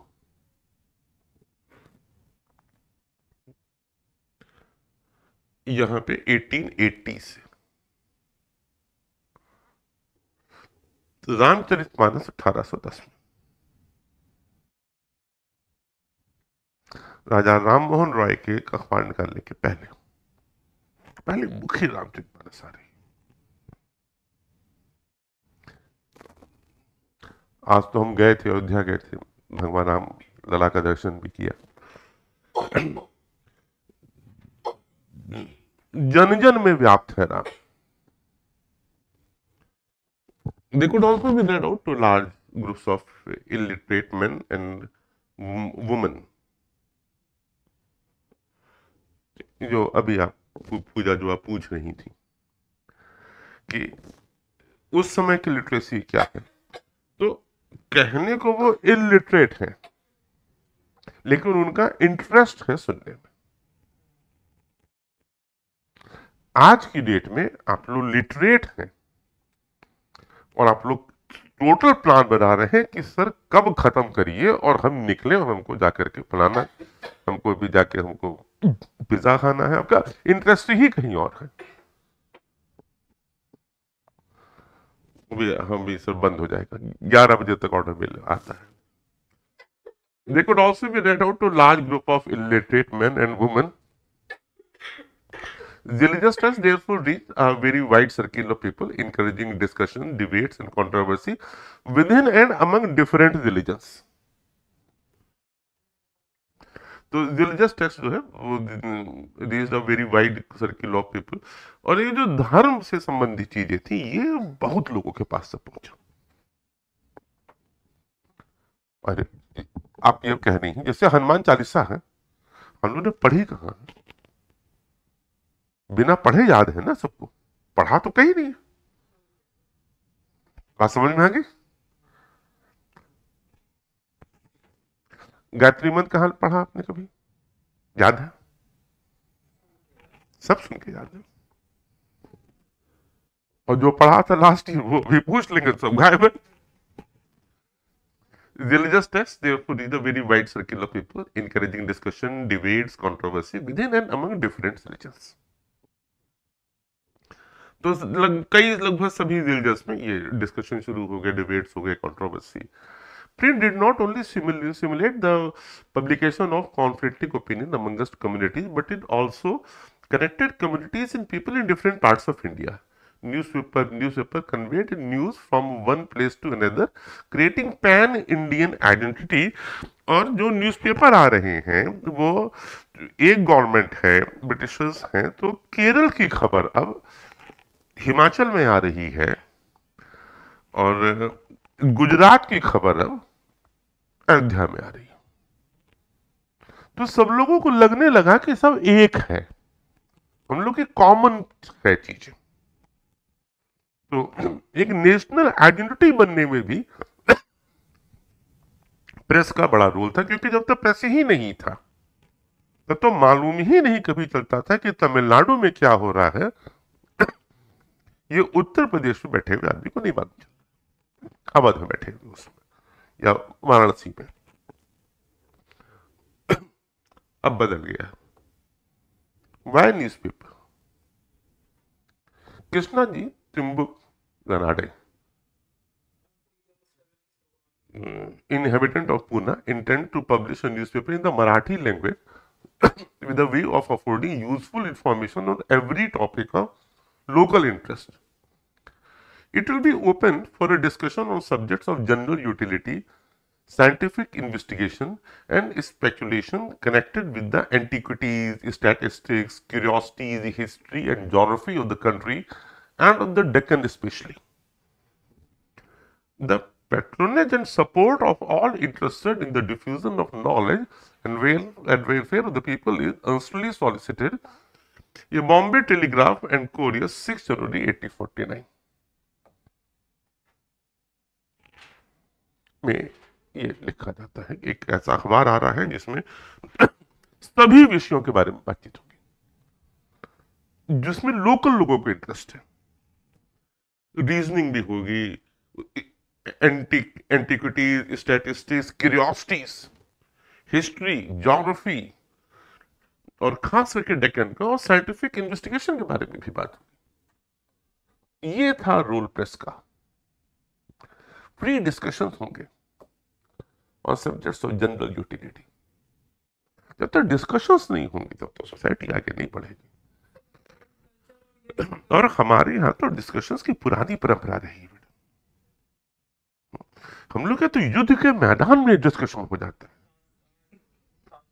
S1: यहाँ पे 1880 से रामचरितमानस 1810 में राजा राम मोहन रॉय के अखबार निकालने के पहले पहले मुखी रामचरितमानस आ रही। आज तो हम गए थे, अयोध्या गए थे, भगवान राम लला का दर्शन भी किया। जन जन में व्याप्त है Ram. They could also be read out to large groups of illiterate men and women। जो अभी आप पूजा जो आप पूछ रही थी कि उस समय की लिटरेसी क्या है, तो कहने को वो इलिटरेट है लेकिन उनका इंटरेस्ट है सुनने में। आज की डेट में आप लोग लिटरेट हैं और आप लोग टोटल प्लान बना रहे हैं कि सर कब खत्म करिए और हम निकले और हमको जाकर के फलाना, हमको भी जाके हमको पिज्जा खाना है। आपका इंटरेस्ट ही कहीं और है। हम भी सर बंद हो जाएगा, 11 बजे तक ऑर्डर मिल आता है। They could also be read out to large group of illiterate men and women। Religious texts therefore reach a very wide circle of people, encouraging discussion, debates and controversy within and among different religions। तो religious text जो है वो reached a very wide circle of people. और ये जो धर्म से संबंधित चीजें थी ये बहुत लोगों के पास से पहुंचा। अरे आप ये कह रही हैं जैसे हनुमान चालीसा है, हम लोग ने पढ़ी कहाँ है? बिना पढ़े याद है ना सबको, पढ़ा तो कहीं नहीं। बात समझ में आ गई? गायत्री मंत्र कहाँ पढ़ा आपने कभी? याद है? सब सुन के याद है। और जो पढ़ा था लास्ट ईयर वो भी पूछ लेंगे, सब गायब है। Religious texts therefore reach a very wide circle of people, encouraging discussion, debates, controversy within and among different religions। तो लगभग सभी रिलीजियस में ये डिस्कशन शुरू हो गए, डिबेट्स हो गए, controversy. Print did not only simulate the publication of conflicting opinion amongst communities, but it also connected communities and people in different parts of India। Newspaper conveyed news from one place to another, creating pan Indian identity। और जो newspaper आ रहे हैं वो एक government है, Britishers हैं, तो केरल की खबर अब हिमाचल में आ रही है और गुजरात की खबर अब अयोध्या में आ रही है। तो सब लोगों को लगने लगा कि सब एक है, हम लोग की कॉमन है चीजें। तो एक नेशनल आइडेंटिटी बनने में भी प्रेस का बड़ा रोल था, क्योंकि जब तक प्रेस ही नहीं था तब तो मालूम ही नहीं कभी चलता था कि तमिलनाडु में क्या हो रहा है। ये उत्तर प्रदेश में बैठे हुए आदमी को नहीं मालूम चलता, अवध में बैठे हुए उसमें या वाराणसी में। अब बदल गया। Why newspaper? Krishna ji Trimbak Ganade, inhabitant of Pune, intend to publish a newspaper in the Marathi language with a way of affording useful information on every topic of local interest। It will be open for a discussion on subjects of general utility, scientific investigation and speculation connected with the antiquities, statistics, curiosities, history and geography of the country and of the Deccan especially। The patronage and support of all interested in the diffusion of knowledge and welfare of the people is earnestly solicited। ये Bombay telegraph and courier 6 जनवरी 1849 में ये लिखा जाता है। एक ऐसा अखबार आ रहा है जिसमें सभी विषयों के बारे में बातचीत होगी, जिसमें लोकल लोगों को इंटरेस्ट है, रीजनिंग भी होगी, antiquities, statistics, curiosities, history, geography और खास करके डेक्कन का और साइंटिफिक इन्वेस्टिगेशन के बारे में भी बात होगी। ये था रोल प्रेस का। फ्री डिस्कशन होंगे और सब्जेक्ट्स ऑफ जनरल यूटिलिटी। जब तक डिस्कशंस नहीं होंगी तब तो सोसाइटी आगे नहीं बढ़ेगी। और हमारे यहाँ तो डिस्कशंस की पुरानी परंपरा रही है। हम लोग तो युद्ध के मैदान में डिस्कशन हो जाता है।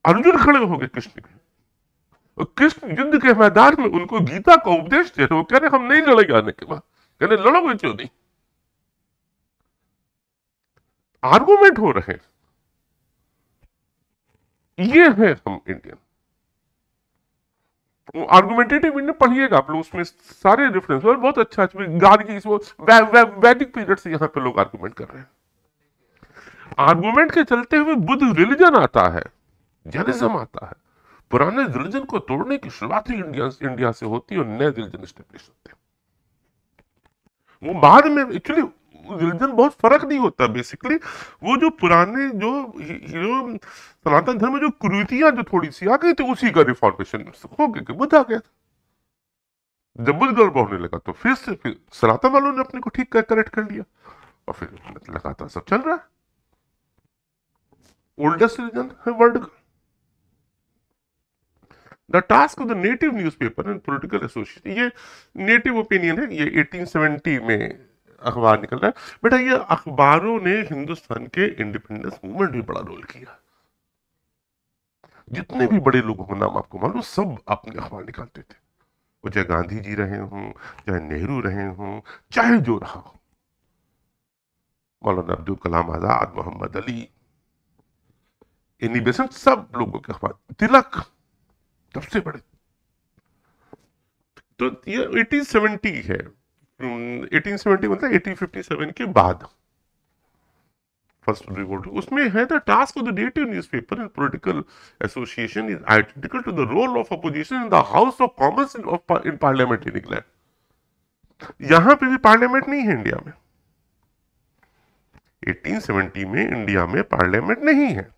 S1: अर्जुन खड़े हो गए कृष्ण के, और कृष्ण युद्ध के मैदान में उनको गीता का उपदेश दे रहे, वो कह रहे हम नहीं लड़ेंगे आने के बाद, कह रहे लड़ोगे क्यों नहीं, आर्गुमेंट हो रहे। ये है हम इंडियन। आर्गुमेंटेटिव इंडियन पढ़िएगा आप लोग, उसमें सारे रेफरेंस और बहुत अच्छा गार्गी वैदिक पीरियड से यहाँ पे लोग आर्गुमेंट कर रहे हैं। आर्गुमेंट के चलते हुए बुद्ध रिलीजन आता है, जैनिज्म आता है। पुराने रिलीजन को तोड़ने की शुरुआत ही इंडिया से होती है और नए रिलीजन स्टेब्लिश होते हैं। वो बाद में एक्चुअली रिलीजन बहुत फर्क नहीं होता बेसिकली। वो जो पुराने जो सनातन धर्म में जो कुरीतियां जो थोड़ी सी आ गई थी, उसी का रिफॉर्मेशन हो गया, बुद्ध आ गया था। जब बुद्ध गड़बड़ होने लगा तो फिर सनातन वालों ने अपने को ठीक करेक्ट कर लिया और फिर लगातार सब चल रहा है। ओल्डेस्ट रिलीजन है वर्ल्ड का। The task of the native newspaper and political association, ये नेटिव ओपिनियन है, ये 1870 में अखबार निकल रहा है। बेटा ये अखबारों ने हिंदुस्तान के इंडिपेंडेंस मूवमेंट में बड़ा रोल किया। जितने भी बड़े लोगों का नाम आपको मालूम, सब अपने अखबार निकालते थे। वो चाहे गांधी जी रहे हों, चाहे नेहरू रहे हों, चाहे जो रहा हो, मौलाना अब्दुल कलाम आजाद, मोहम्मद अली, एनी बेसेंट, सब लोगों के अखबार, तिलक सबसे बड़े। तो ये 1870 है, 1870 मतलब 1857 के बाद फर्स्ट रिवोल्ट। उसमें है the task of the native newspaper and political association is identical to the role of opposition in the House of Commons in parliament in England. यहां पे भी पार्लियामेंट नहीं है इंडिया में। 1870 में इंडिया में पार्लियामेंट नहीं है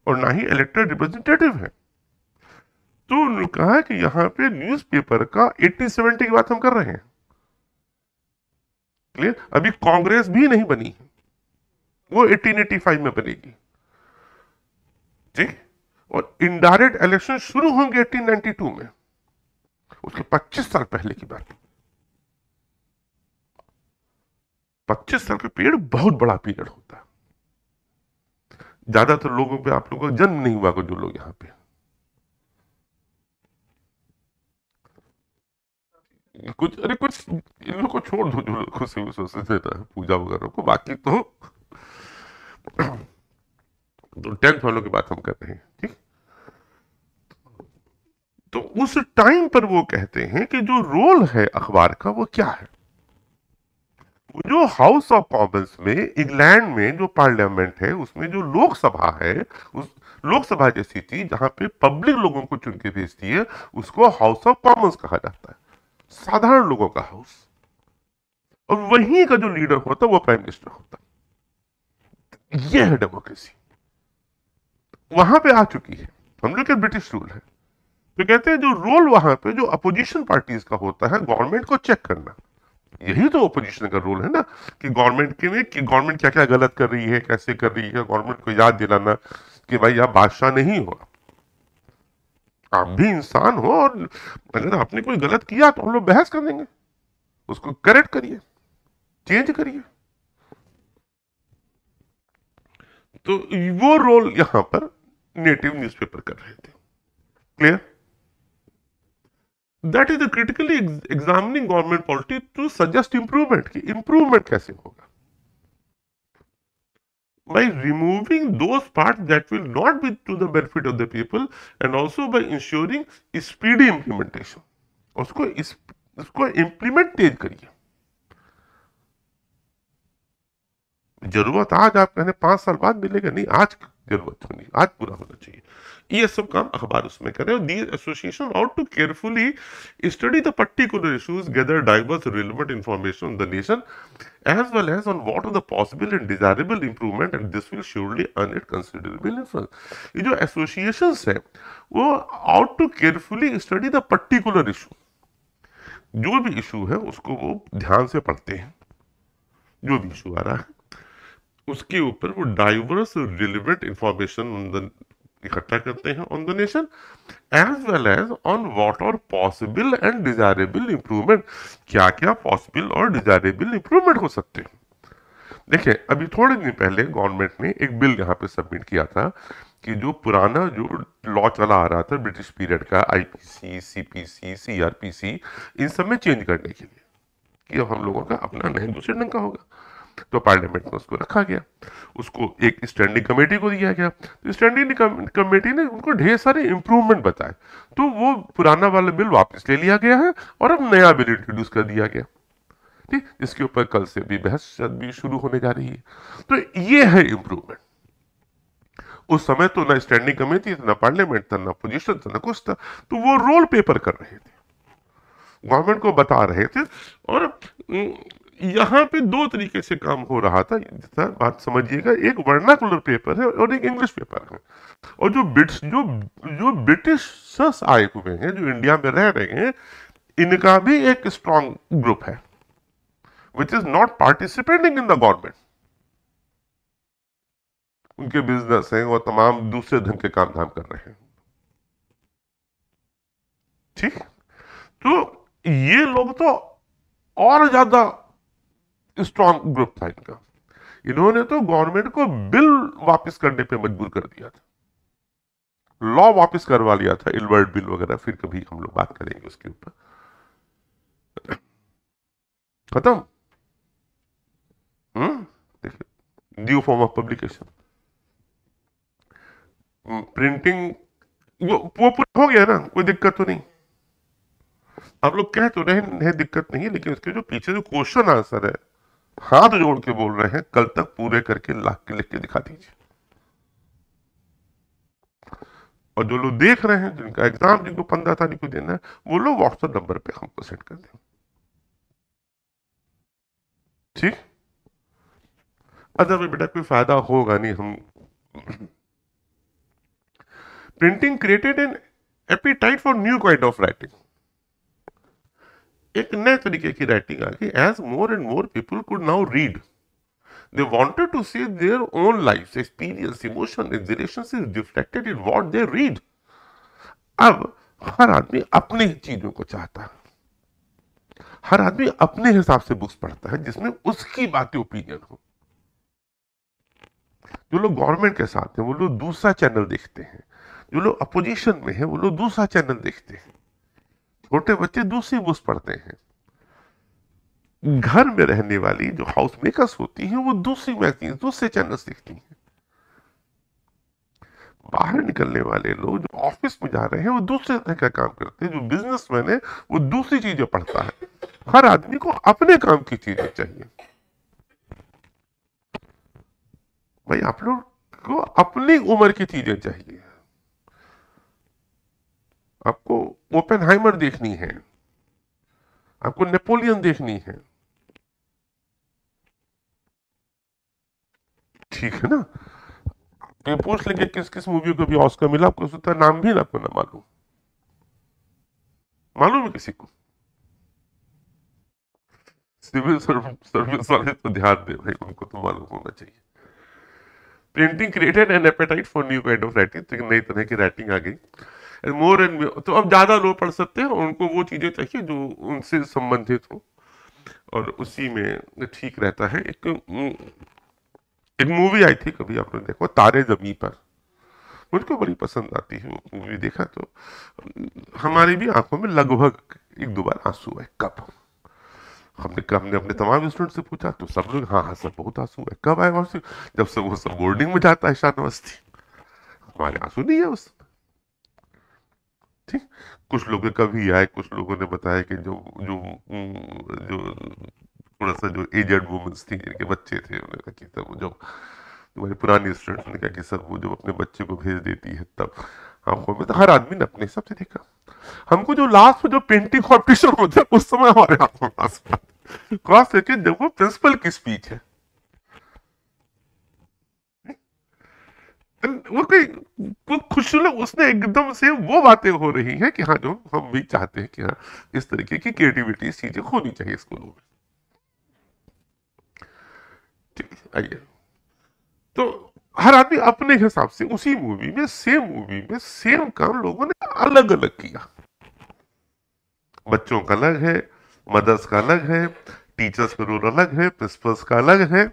S1: और ना ही इलेक्टेड रिप्रेजेंटेटिव है। तो उन्होंने कहा कि यहां पे न्यूज़पेपर का 1870 की बात हम कर रहे हैं, क्लियर। अभी कांग्रेस भी नहीं बनी है, वो 1885 में बनेगी, ठीक। और इनडायरेक्ट इलेक्शन शुरू होंगे 1892 में, उसके 25 साल पहले की बात। 25 साल का पीरियड बहुत बड़ा पीरियड होता है। ज्यादातर लोगों पे आप लोगों का जन्म नहीं हुआ, जो लोग यहाँ पे कुछ, अरे कुछ इन लोगों को छोड़ दो जो लोग सिविल सोसाइटी देता है पूजा वगैरह को, बाकी तो 10th वालों की बात हम कर रहे हैं, ठीक। तो उस टाइम पर वो कहते हैं कि जो रोल है अखबार का वो क्या है। जो हाउस ऑफ कॉमन्स में इंग्लैंड में जो पार्लियामेंट है, उसमें जो लोकसभा है, उस लोकसभा जैसी चीज जहां पे पब्लिक लोगों को चुन के भेजती है, उसको हाउस ऑफ कॉमन्स कहा जाता है, साधारण लोगों का हाउस। और वहीं का जो लीडर होता है वो प्राइम मिनिस्टर होता है। यह है डेमोक्रेसी, वहां पे आ चुकी है। हम लोग के ब्रिटिश रूल है। तो कहते हैं जो रोल वहां पे जो अपोजिशन पार्टीज का होता है, गवर्नमेंट को चेक करना, यही तो ओपोजिशन का रोल है ना, कि गवर्नमेंट के में कि गवर्नमेंट क्या क्या गलत कर रही है, कैसे कर रही है, गवर्नमेंट को याद दिलाना कि भाई आप बादशाह नहीं हो, आप भी इंसान हो, और अगर आपने कोई गलत किया तो हम लोग बहस कर देंगे, उसको करेक्ट करिए, चेंज करिए। तो वो रोल यहां पर नेटिव न्यूज़पेपर कर रहे थे, clear. That is the critically examining government polity to suggest improvement, कि इंप्रूवमेंट कैसे होगा, by removing those parts that will not be to the benefit of the people and also by ensuring speedy implementation। उसको implement तेज करिए। जरूरत आज आप कहने 5 साल बाद मिलेगा, नहीं, आज जरूरत होनी, आज पूरा होना चाहिए। ये सब काम अखबार उसमें करें। और these association out to carefully study the particular issues, gather diverse relevant information on the nation as well as on what are the possible and desirable improvement, and this will surely earn it considerable influence। ये जो associations है वो out to carefully study the particular issue, जो भी issue है उसको वो ध्यान से पढ़ते हैं, जो भी इशू आ रहा है उसके ऊपर वो डाइवर्स रिलेवेंट इंफॉर्मेशन इकट्ठा करते हैं on the nation, as well as on what are possible and desirable improvement, क्या क्या पॉसिबल और डिजायरेबल इंप्रूवमेंट हो सकते हैं। देखिए, अभी थोड़े दिन पहले गवर्नमेंट ने एक बिल यहाँ पे सबमिट किया था कि जो पुराना जो लॉ चला आ रहा था ब्रिटिश पीरियड का, आईपीसी, सीपीसी, सीआरपीसी, इन सब में चेंज करने के लिए कि अब हम लोगों का अपना नहीं दूसरे ढंग का होगा। तो पार्लियामेंट में उसको रखा गया, उसको एक स्टैंडिंग कमेटी को दिया गया। तो स्टैंडिंग कमेटी ने उनको ढेर सारे इंप्रूवमेंट बताए, तो वो पुराना वाला बिल वापस ले लिया गया है और अब नया बिल इंट्रोड्यूस कर दिया गया, ठीक, इसके ऊपर कल से भी बहस भी शुरू होने जा रही है। तो ये है इंप्रूवमेंट। उस समय तो ना स्टैंडिंग कमेटी था, ना पार्लियामेंट था, ना पोजीशन था, ना कुछ था, तो वो रोल पेपर कर रहे थे, गवर्नमेंट को बता रहे थे। और यहाँ पे दो तरीके से काम हो रहा था, बात समझिएगा, एक वर्नाकुलर पेपर है और एक इंग्लिश पेपर है। और जो ब्रिटिशर्स आए हुए हैं, जो इंडिया में रह रहे हैं, इनका भी एक स्ट्रॉन्ग ग्रुप है which is not participating in the government. उनके बिजनेस हैं और तमाम दूसरे ढंग के काम धाम कर रहे हैं, ठीक। तो ये लोग तो और ज्यादा स्ट्रॉन्ग ग्रुप था इनका, इन्होंने तो गवर्नमेंट को बिल वापस करने पे मजबूर कर दिया था, लॉ वापस करवा लिया था, इलवर्ट बिल वगैरह, फिर कभी हम लोग बात करेंगे उसके ऊपर। खत्म। देखिए, new form of publication, printing, वो पूरा हो गया ना, कोई दिक्कत तो नहीं। आप लोग कह तो रहे दिक्कत नहीं, लेकिन उसके जो पीछे जो क्वेश्चन आंसर है, हाथ जोड़ के बोल रहे हैं, कल तक पूरे करके लाख के लिख के दिखा दीजिए। और जो लोग देख रहे हैं, जिनका एग्जाम जिनको 15 तारीख को देना है, वो लोग व्हाट्सएप नंबर पे हमको सेंड कर दें, ठीक। अदर में बेटा कोई फायदा होगा नहीं। हम printing created an appetite for new kind of writing, एक नए तरीके की राइटिंग आ गई। As more and more people could now read, they wanted to see their own lives, experience, emotion, exhilaration is reflected in what they read। अब हर आदमी अपनी चीजों को चाहता है, हर आदमी अपने हिसाब से बुक्स पढ़ता है जिसमें उसकी बातें ओपिनियन हो। जो लोग गवर्नमेंट के साथ हैं वो लोग दूसरा चैनल देखते हैं, जो लोग अपोजिशन में हैं वो लोग दूसरा चैनल देखते हैं, छोटे बच्चे दूसरी बुक्स पढ़ते हैं, घर में रहने वाली जो हाउस मेकर्स होती हैं वो दूसरी मैगजीन, दूसरे चैनल्स देखती हैं, बाहर निकलने वाले लोग जो ऑफिस में जा रहे हैं वो दूसरे तरह का काम करते हैं, जो बिजनेसमैन है वो दूसरी चीजें पढ़ता है। हर आदमी को अपने काम की चीजें चाहिए। भाई, आप लोग को अपनी उम्र की चीजें चाहिए। आपको ओपेनहाइमर देखनी है, आपको नेपोलियन देखनी है, ठीक है ना। ये पूछ लेंगे किस किस मूवी को भी ऑस्कर मिला, आपको उसका नाम भी ना आपको ना मालूम, मालूम है किसी को? सिविल सर्विस वाले तो ध्यान दे भाई, उनको तो मालूम होना चाहिए। Printing created N apatite for new kind of writing, तो नई तरह की राइटिंग आ गई। एंड मोर एंड, तो अब ज्यादा लोग पढ़ सकते हैं, उनको वो चीजें चाहिए जो उनसे संबंधित हो, और उसी में ठीक रहता है। एक मूवी आई थी, कभी आपने देखो, तारे जमी पर, मुझको बड़ी पसंद आती है वो मूवी। देखा तो हमारी भी आंखों में लगभग एक दो बार आंसू आए। कब? हमने अपने तमाम स्टूडेंट से पूछा तो सब लोग हाँ हाँ सब बहुत आंसू है। कब आए आंसू? जब सब वो सब बोर्डिंग में जाता है शानमस्ती, हमारे आंसू नहीं है उस, ठीक। कुछ लोग कभी आए, कुछ लोगों ने बताया कि जो जो जो थोड़ा सा जो एजेड वुमेन्स थी, जिनके बच्चे थे, उन्होंने कहा कि तब जब तुम्हारी पुरानी स्टूडेंट्स ने कहा कि सर वो जब अपने बच्चे को भेज देती है तब आंखों में, तो हर आदमी ने अपने हिसाब से देखा। हमको जो लास्ट में जो पेंटिंग कॉम्पिटिशन होता है उस समय हमारे हाथ में क्रॉस करके जब वो प्रिंसिपल की स्पीच है, वो कोई वो खुश उसने एकदम से वो बातें हो रही हैं कि हाँ जो हम भी चाहते हैं कि हाँ इस तरीके की क्रिएटिविटी चीजें होनी चाहिए स्कूलों में। ठीक है, आइए। तो हर आदमी अपने हिसाब से उसी मूवी में सेम काम लोगों ने अलग अलग किया। बच्चों का अलग है, मदर्स का अलग है, टीचर्स का रोल अलग है, प्रिंसिपल्स का अलग है।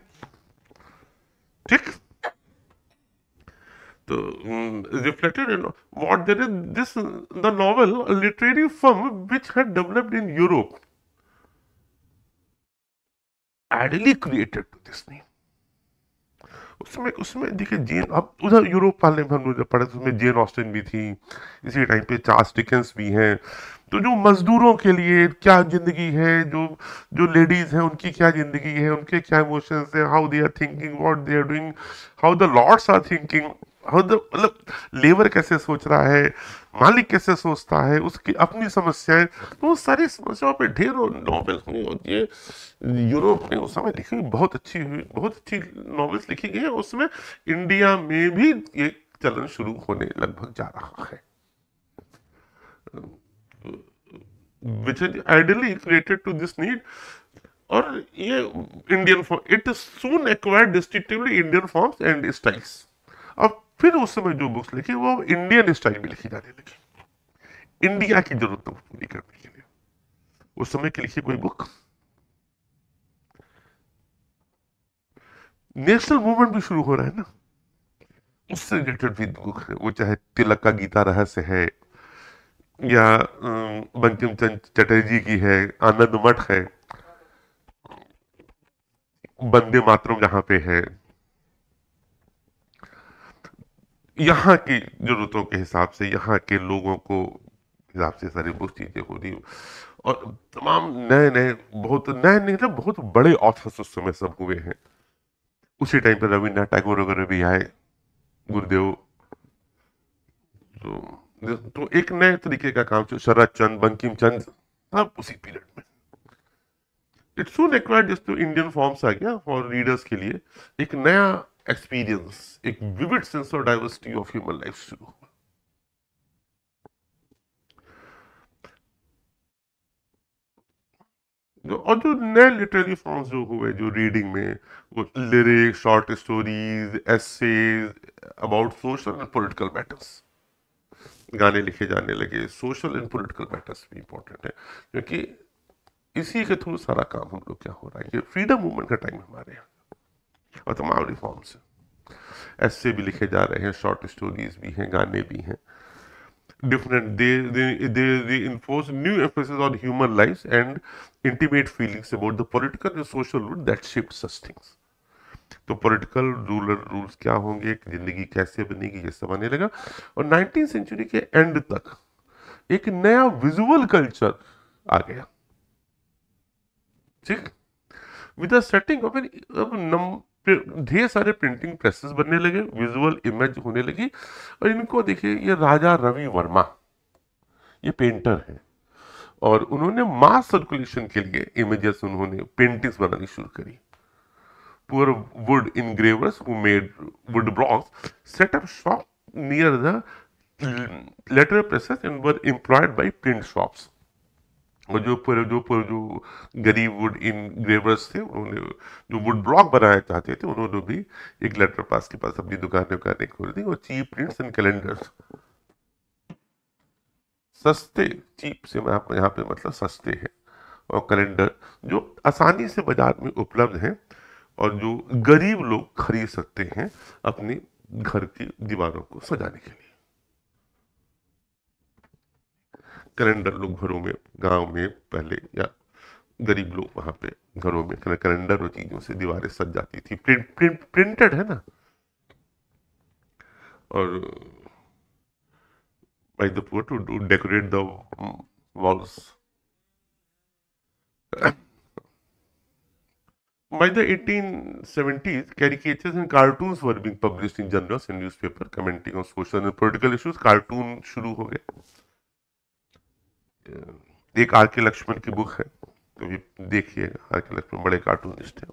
S1: ठीक। तो reflected in what there is this the novel, a literary firm which had developed in Europe, ideally created to this name। उसमें उसमें देखिए जेन, अब उधर यूरोप वाले में हम लोग जब पढ़े तो उसमें जेन ऑस्टिन भी थी, इसी टाइम पे चार्ल्स डिकेंस भी हैं। तो जो मजदूरों के लिए क्या जिंदगी है, जो जो लेडीज हैं उनकी क्या जिंदगी है, उनके क्या इमोशंस है, how they are thinking, what they are doing, how the lords are thinking, how the मतलब लेबर कैसे सोच रहा है, मालिक कैसे सोचता है, उसकी अपनी समस्याएं। तो वो सारी समस्याओं पे ढेरों नॉवेल हुई, और ये यूरोप में उस समय लिखी हुई बहुत अच्छी नॉवेल्स लिखी गई है। उसमें इंडिया में भी ये चलन शुरू होने लगभग जा रहा है, which is ideally created to this need। और ये Indian form, it soon acquired distinctively Indian forms and styles. अब फिर उस समय जो बुक्स लिखी वो इंडियन स्टाइल में लिखी जाने लगी, इंडिया की जरूरतों को पूरी करने के लिए। उस समय की लिखी कोई बुक, नेशनल मूवमेंट भी शुरू हो रहा है ना, उससे रिलेटेड भी बुक है, वो चाहे तिलक का गीता रहस्य है, या बंकिम चंद्र चटर्जी की है आनंद मठ है, वंदे मातरम जहां पे है। यहाँ की जरूरतों के हिसाब से, यहाँ के लोगों को हिसाब से सारी बुक चीजें हो रही। और तमाम नए नए, बहुत नए नए मतलब बहुत बड़े ऑथर्स उस समय सब हुए हैं। उसी टाइम पर रविन्द्रनाथ टैगोर वगैरह भी आए, गुरुदेव। तो एक नए तरीके का काम, शरद चंद्र, बंकिम चंद्र, सब उसी पीरियड में। इट्स सून एक्वायर्ड, जिस तो इंडियन फॉर्म्स आ गया फॉर रीडर्स के लिए, एक नया एक्सपीरियंस, एक vivid sense of diversity of human life शुरू हुआ। और जो नए लिटरेरी फॉर्म्स जो हुए जो रीडिंग में, वो lyric, short stories, essays about social and political matters, गाने लिखे जाने लगे। सोशल एंड पॉलिटिकल मैटर्स भी इंपॉर्टेंट है, क्योंकि इसी के थ्रू सारा काम हम लोग क्या हो रहा है, ये फ्रीडम मूवमेंट का टाइम हमारे यहाँ, और तमाम रिफॉर्म्स ऐसे भी लिखे जा रहे हैं, शॉर्ट स्टोरीज भी हैं, गाने भी हैं, different they enforce new emphasis on human lives and intimate feelings about the political and social rule that shaped such things। तो पॉलिटिकल रूलर रूल्स क्या होंगे, जिंदगी कैसे बनेगी, ये सब आने लगा। और 19वीं सेंचुरी के एंड तक एक नया विजुअल कल्चर आ गया। ठीक। विद द सेटिंग ऑफ ढेर सारे प्रिंटिंग प्रेसेस बनने लगे, विजुअल इमेज होने लगी। और इनको देखिए, ये राजा रवि वर्मा, ये पेंटर है, और उन्होंने मास सर्कुलेशन के लिए इमेजेस, उन्होंने पेंटिंग्स बनानी शुरू करी। Poor wood engravers who made wood blocks set up shop near the letter presses and were employed by print shops. और जो गरीब वुड इनग्रेवर्स थे, उन्होंने जो वुड ब्लॉक बनाना चाहते थे, उन्होंने भी एक लेटर पास के पास अपनी दुकानें खोल दी, और चीप प्रिंट्स एंड कैलेंडर्स, सस्ते, चीप से मैं आपको यहाँ पे मतलब सस्ते हैं, और कैलेंडर जो आसानी से बाजार में उपलब्ध हैं, और जो गरीब लोग खरीद सकते हैं अपने घर की दीवारों को सजाने के लिए। कैलेंडर लोग घरों में, गांव में पहले, या गरीब लोग वहां पे घरों में कैलेंडर और चीजों से दीवारें सज जाती थी, प्रिंटेड है ना। और by the poor to decorate the walls। By the 1870s, caricatures and cartoons were being published in journals and newspaper commenting on social and political issues. Cartoon शुरू हो गए। एक आर के लक्ष्मण की बुक है, कभी देखिएगा। आर के लक्ष्मण बड़े कार्टूनिस्ट हैं।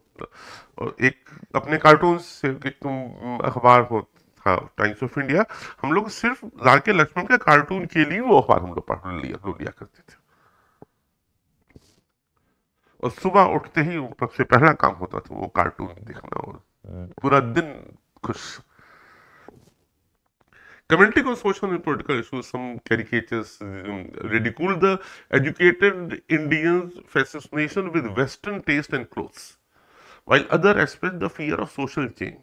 S1: और एक अपने कार्टून से एक अखबार हो था टाइम्स ऑफ इंडिया, हम लोग सिर्फ आर के लक्ष्मण के कार्टून के लिए वो अखबार हम लोग पढ़ लिया करते थे। और सुबह उठते ही सबसे पहला काम होता था वो कार्टून देखना, और पूरा दिन खुश। Commenting on social and political issues, some caricatures ridicule the educated Indians' fascination with Western taste and clothes, while others express the fear of social change.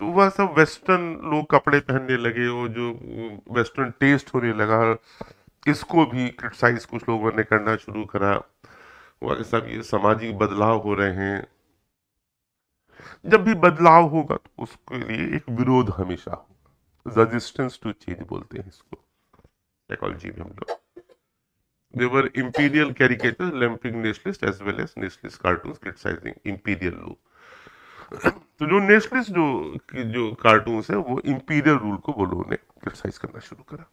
S1: तो वह सब वेस्टर्न लोग कपड़े पहनने लगे और जो वेस्टर्न टेस्ट होने लगा, इसको भी क्रिटिसाइज कुछ लोगों ने करना शुरू करा। वह सब ये सामाजिक बदलाव हो रहे हैं। जब भी बदलाव होगा तो उसके लिए एक विरोध हमेशा होगा। रेजिस्टेंस टू चेंज बोलते हैं इसको साइकोलॉजी में हम लोग। They were imperial caricatures lumping nationalist as well as nationalist cartoons criticizing imperial rule. तो जो नेशनलिस्ट जो कार्टून्स है वो इंपीरियल रूल को वो लोगों ने क्रिटिसाइज करना शुरू करा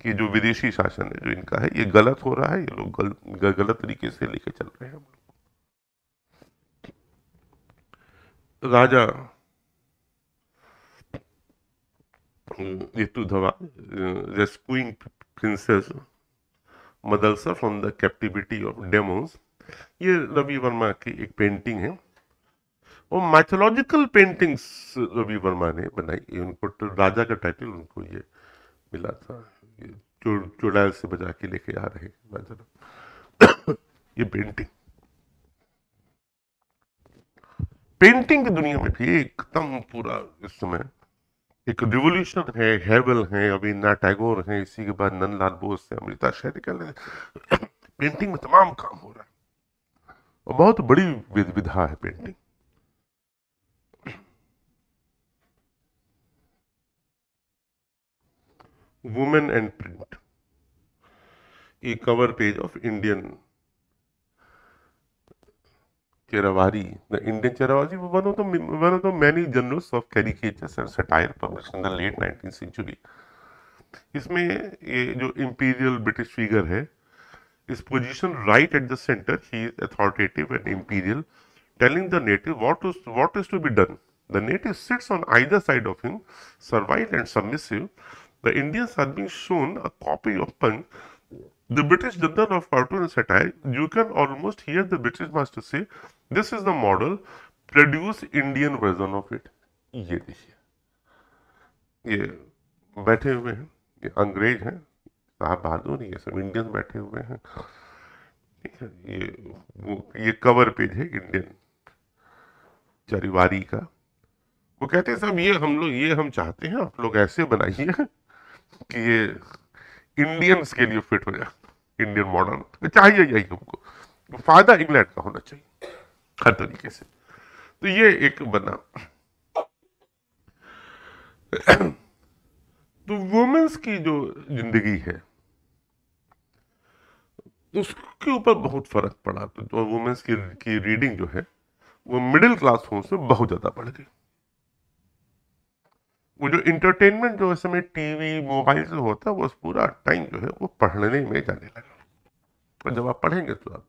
S1: कि जो विदेशी शासन है जो इनका है ये गलत हो रहा है, ये लोग गलत तरीके से लेके चल रहे हैं हम लोग। राजा Yetudhava, rescuing princess Madrasa from the captivity of demons, ये रवि वर्मा की एक पेंटिंग है। और माइथोलॉजिकल पेंटिंग्स रवि वर्मा ने बनाई। उनको राजा का टाइटल उनको ये मिला था, ये चुड़ैल से बजा के लेके आ रहे राजा। ये पेंटिंग की दुनिया में भी एकदम पूरा इस समय एक रिवोल्यूशन है। हेवल है, रवीन्द्रनाथ टैगोर है, इसी के बाद नंदलाल बोस है, अमृता शेरगिल है। पेंटिंग में तमाम काम हो रहा है और बहुत बड़ी विधा है painting. Women and print, A cover page of Indian Cheravari. The Indian Cheravari was one of the many genres of caricatures and satire published in the late 19th century. इसमें ये जो imperial British figure है, is positioned right at the center. He is authoritative and imperial, telling the native what is to be done. The native sits on either side of him, servile and submissive. The Indians are being shown a copy of Punch, the British Journal of Cartoon and Satire. You can almost hear the British master say, "This is the model. Produce Indian version of it." ये देखिए, ये बैठे हुए हैं, ये अंग्रेज हैं, साहब बहादुर, ये सब इंडियंस बैठे हुए हैं। ठीक है, ये कवर पेज है इंडियन चरिवारी का। वो कहते हैं साहब ये हम चाहते हैं आप लोग ऐसे बनाइए कि ये इंडियंस के लिए फिट हो जाए। इंडियन मॉडर्न चाहिए यही हमको, फायदा इंग्लैंड का होना चाहिए हर तरीके से। तो ये एक बना। तो वुमेन्स की जो जिंदगी है उसके ऊपर बहुत फर्क पड़ा। तो वुमेन्स की रीडिंग जो है वो मिडिल क्लास होने से बहुत ज्यादा बढ़ गई। वो जो इंटरटेनमेंट जो इस समय टीवी मोबाइल से होता है वो पूरा टाइम जो है वो पढ़ने में जाने लगा। और जब आप पढ़ेंगे तो आप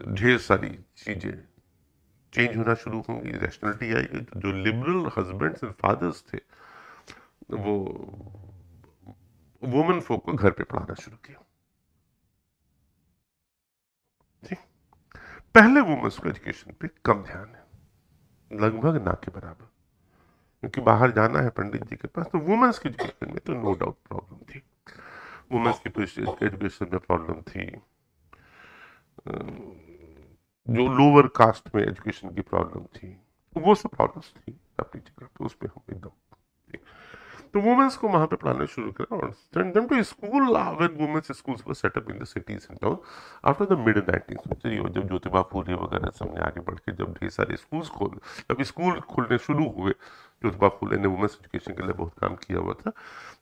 S1: ढेर सारी चीजें चेंज होना शुरू होंगी, रैशनलिटी आएगी। तो जो लिबरल हस्बैंड्स एंड फादर्स थे वो वुमेन फोक को घर पे पढ़ाना शुरू किया। ठीक, पहले वुमेन्स को एजुकेशन पे कम ध्यान है, लगभग ना के बराबर, क्योंकि बाहर जाना है पंडित जी के पास। तो वुमेन्स की एजुकेशन में तो नो डाउट प्रॉब्लम थी। वुमेन्स की एजुकेशन में प्रॉब्लम थी, जो लोअर कास्ट में एजुकेशन की प्रॉब्लम थी, वो सब प्रॉब्लम्स थी अपनी जगह। तो उस पर हम एकदम, तो वुमेन्स को वहां पे पढ़ाना शुरू करा और send them to school when womens schools were set up in the cities and town after the mid 19th century. और जब ज्योतिबा फूले वगैरह सबने आगे बढ़ के जब ढेर सारे जब स्कूल खुलने शुरू हुए, ज्योतिबा फूले ने वुमेन्स एजुकेशन के लिए बहुत काम किया हुआ था,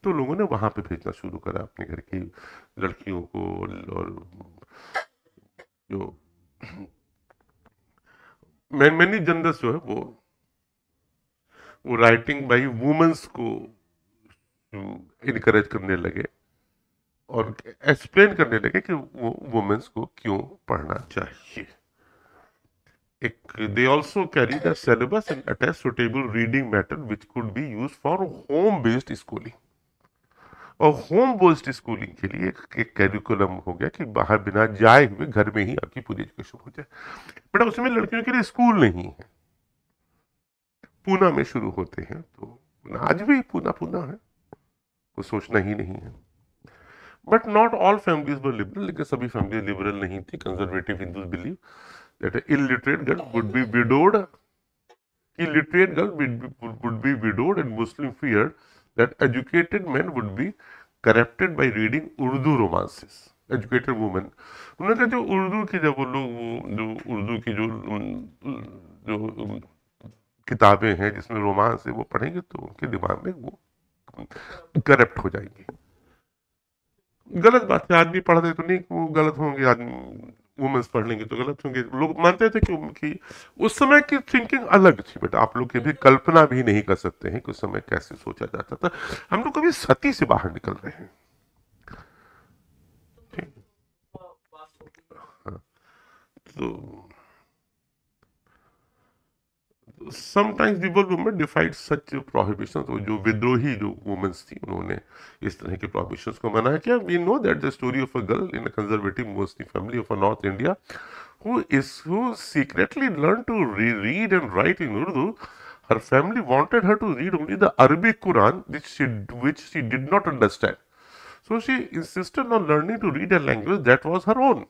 S1: तो लोगों ने वहां पे भेजना शुरू करा अपने घर की लड़कियों को। और जो मैनी जनरल्स जो है वो राइटिंग बाई वुमेन्स को इनकरेज करने लगे और एक्सप्लेन करने लगे कि वो वुमेन्स को क्यों पढ़ना चाहिए। एक they also carry the syllabus and attach suitable reading matter which could be use for home based schooling. और होम बेस्ड स्कूलिंग के लिए एक कैरिकुलम हो गया कि बाहर बिना जाए हुए घर में ही आपकी पूरी एजुकेशन हो जाए। बेटा उसमें लड़कियों के लिए स्कूल नहीं है, पूना में शुरू होते हैं, तो आज भी पूना पूना है, कुछ सोचना ही नहीं है। But not all families were liberal, लेकिन सभी फैमिली लिबरल नहीं थी। Conservative Hindus believe that illiterate girl would be widowed, illiterate girl would be widowed, and Muslim feared that educated men would be corrupted by reading Urdu romances. Educated women, उन्होंने कहा जो उर्दू की जब वो लोग जो उर्दू की जो किताबें हैं जिसमें रोमांस है वो पढ़ेंगे तो उनके दिमाग में वो करप्ट हो जाएंगे। गलत बात है, आदमी पढ़ दे तो नहीं वो गलत होंगे, आदमी वुमेन्स पढ़ लेंगे तो गलत होंगे। लोग मानते थे कि उस समय की थिंकिंग अलग थी। बट आप लोग कभी कल्पना भी नहीं कर सकते हैं कि उस समय कैसे सोचा जाता था। हम लोग कभी सती से बाहर निकल रहे हैं। हाँ, तो समटाइम्स रिबल वुमेन डिफाइड सच प्रोहिबिशंस। वो जो विद्रोही जो वुमेन्स थी उन्होंने इस तरह के प्रोहिबिशंस को मना किया। We know that the story of a girl in a conservative Muslim family of north India who secretly learned to read and write in Urdu. Her family wanted her to read only the Arabic Quran, which she did not understand. So she insisted on learning to read a language that was her own.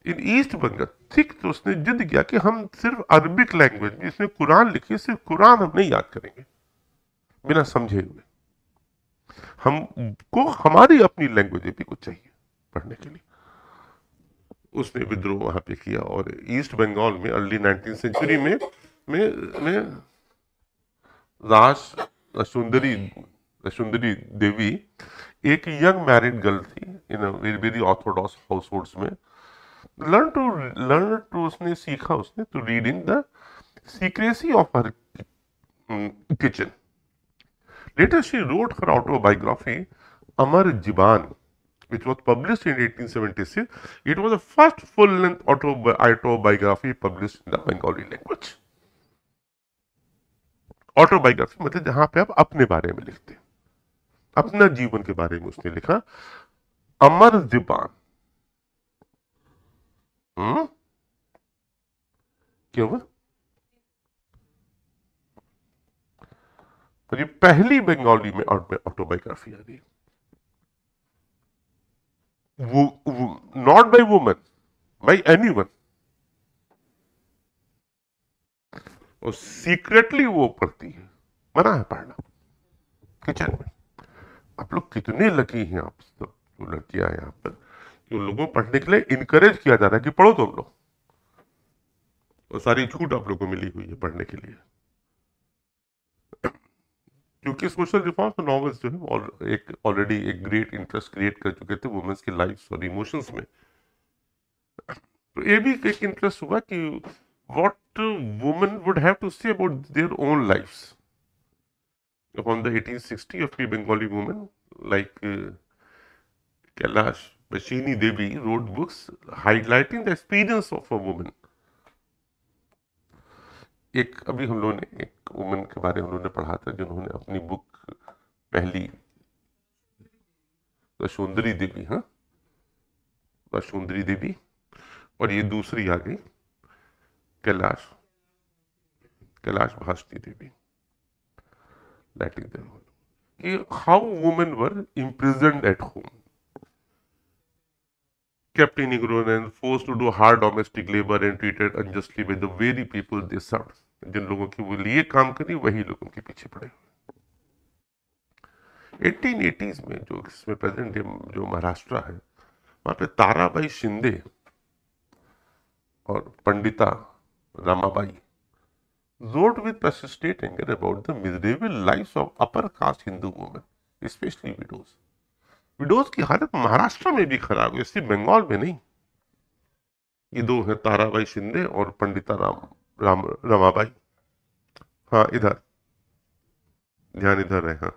S1: In East Bengal ठीक, तो उसने जिद किया कि हम सिर्फ Arabic language में इसमें कुरान लिखी, सिर्फ कुरान हम नहीं याद करेंगे बिना समझे हुए। हमको हमारी अपनी लैंग्वेज भी कुछ चाहिए पढ़ने के लिए। उसने विद्रोह वहां पे किया और ईस्ट बंगाल में अर्ली 19th सेंचुरी में सुंदरी देवी एक यंग मैरिड गर्ल थी इन वेरी ऑर्थोडॉक्स हाउसहोल्ड्स में। लर्न टू उसने सीखा उसने to read in the secrecy of her kitchen. Later she wrote her autobiography Amar Jiban, which was published in 1876. It was the first full-length autobiography published in the Bengali language. Autobiography मतलब जहां पे आप अपने बारे में लिखते, अपना जीवन के बारे में उसने लिखा। अमर ज़ुबान, क्या हुआ? तो ये पहली बंगाली में ऑटोबायोग्राफी आ गई। Not by woman, by anyone. और सीक्रेटली वो पढ़ती है, मना है पढ़ना किचन में। आप लोग कितने लकी हैं, आप सब जो लड़कियां हैं यहाँ पर, जो लोगों को पढ़ने के लिए इनकरेज किया जा रहा है कि पढ़ो तुम लोग, और सारी छूट आप लोगों को मिली हुई है पढ़ने के लिए। क्योंकि सोशल रिफॉर्म्स और नॉवेल्स जो है और एक ऑलरेडी एक ग्रेट इंटरेस्ट क्रिएट कर चुके थे वुमेन्स की लाइफ्स और इमोशंस में। तो ये भी एक इंटरेस्ट हुआ कि what women would have to say about their own lifes. Upon the 1860 of the Bengali women like Kailash Bashini Devi wrote books highlighting the experience of a woman. एक अभी हम लोगों ने एक वुमेन के बारे में हम लोगों ने पढ़ा था जिन्होंने अपनी बुक पहली सुंदरी देवी, हाँ सुंदरी देवी, और ये दूसरी आ गई कैलाश भास्ती देवी, कि how women were imprisoned at home, kept in ignorance, forced to do hard domestic labor and treated unjustly by the very people they served. जिन लोगों की वो लिए काम करी वही लोगों के पीछे पड़े। 1880s में जो इसमें प्रेजेंट जो महाराष्ट्र है वहां पे ताराबाई शिंदे और Pandita Ramabai wrote with persistent anger about the miserable lives of upper caste Hindu women, especially widows. Widows की हालत महाराष्ट्र में भी खराब है, सिर्फ बंगाल में नहीं। ये दो है ताराबाई शिंदे और पंडिता रमाबाई। हाँ इधर, ध्यान इधर है, हाँ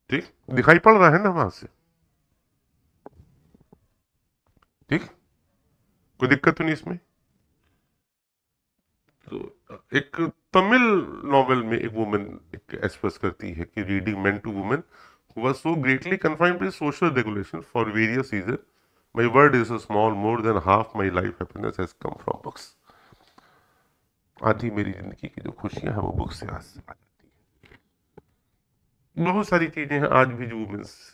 S1: ठीक, दिखाई पड़ रहा है ना वहां से? ठीक, कोई दिक्कत तो नहीं इसमें? तो एक तमिल नॉवेल में एक वुमन एक एक्सप्रेस करती है कि reading meant to women who was so greatly confined by social regulation for various reasons. My word is so small, more than half my life happiness has come from books. आधी मेरी जिंदगी की जो खुशियां हैं वो बुक से आ जाती हैं। बहुत सारी चीजें हैं आज भी जो वुमेन्स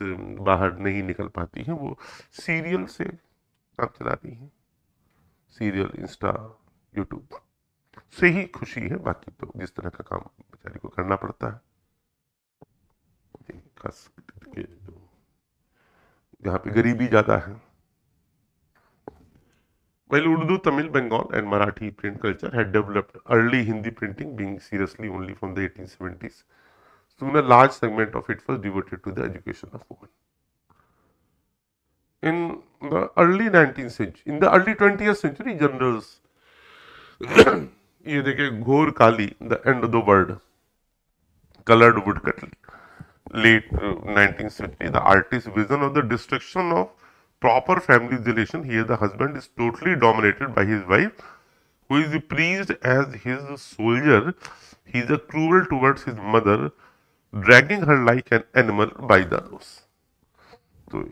S1: बाहर नहीं निकल पाती हैं, वो सीरियल से काम चला रही हैं। सीरियल, इंस्टा, यूट्यूब से ही खुशी है, बाकी तो जिस तरह का काम बेचारी को करना पड़ता है, खास करके जो जहाँ पे गरीबी ज्यादा है। While Urdu, Tamil, Bengal, and Marathi print culture had developed, early Hindi printing being seriously only from the 1870s, soon a large segment of it was devoted to the education of women. In the early 19th century, in the early 20th century, generals, ये देखिए घोर काली, the end of the world, colored woodcut, late 19th century, the artist's vision of the destruction of proper family relation. Here the husband is totally dominated by his wife, who is praised as his soldier. He is cruel towards his mother, dragging her like an animal by the nose. तो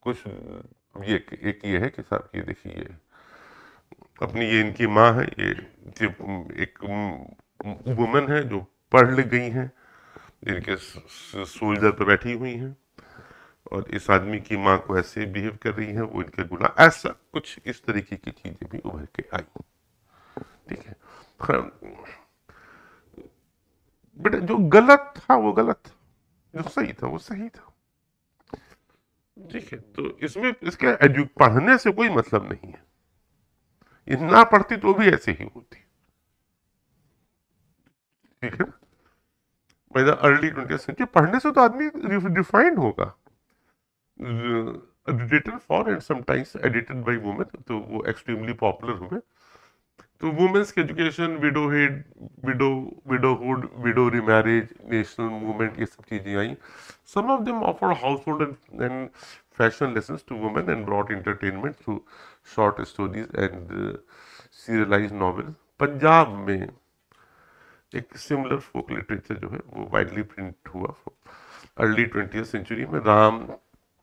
S1: कुछ ये एक ये है कि साहब ये देखिए, अपनी ये इनकी माँ है, ये एक वुमन है जो पढ़ लिख गई हैं, जिनके सोल्जर पर बैठी हुई हैं, और इस आदमी की माँ को ऐसे बिहेव कर रही है, वो इनके गुलाम, ऐसा कुछ इस तरीके की चीजें भी उभर के आई। ठीक है, बेटा जो गलत था वो गलत था, जो सही था वो सही था। ठीक है, तो इसमें इसके पढ़ने से कोई मतलब नहीं है, ये ना पढ़ती तो भी ऐसे ही होती। ठीक है, by the early 20th century पढ़ने से तो आदमी रिफाइंड होगा। Written for and sometimes edited by women, तो वो एक्सट्रीमली पॉपुलर हुए। तो वुमेन्स की education, widowhood, widow remarriage, national movement, ये सब चीजें आई। Some of them offered household and fashion lessons to women and brought entertainment through short stories and serialised novel. Punjab में एक सिमिलर फोक लिटरेचर जो है वो वाइडली प्रिंट हुआ अर्ली 20th सेंचुरी में। राम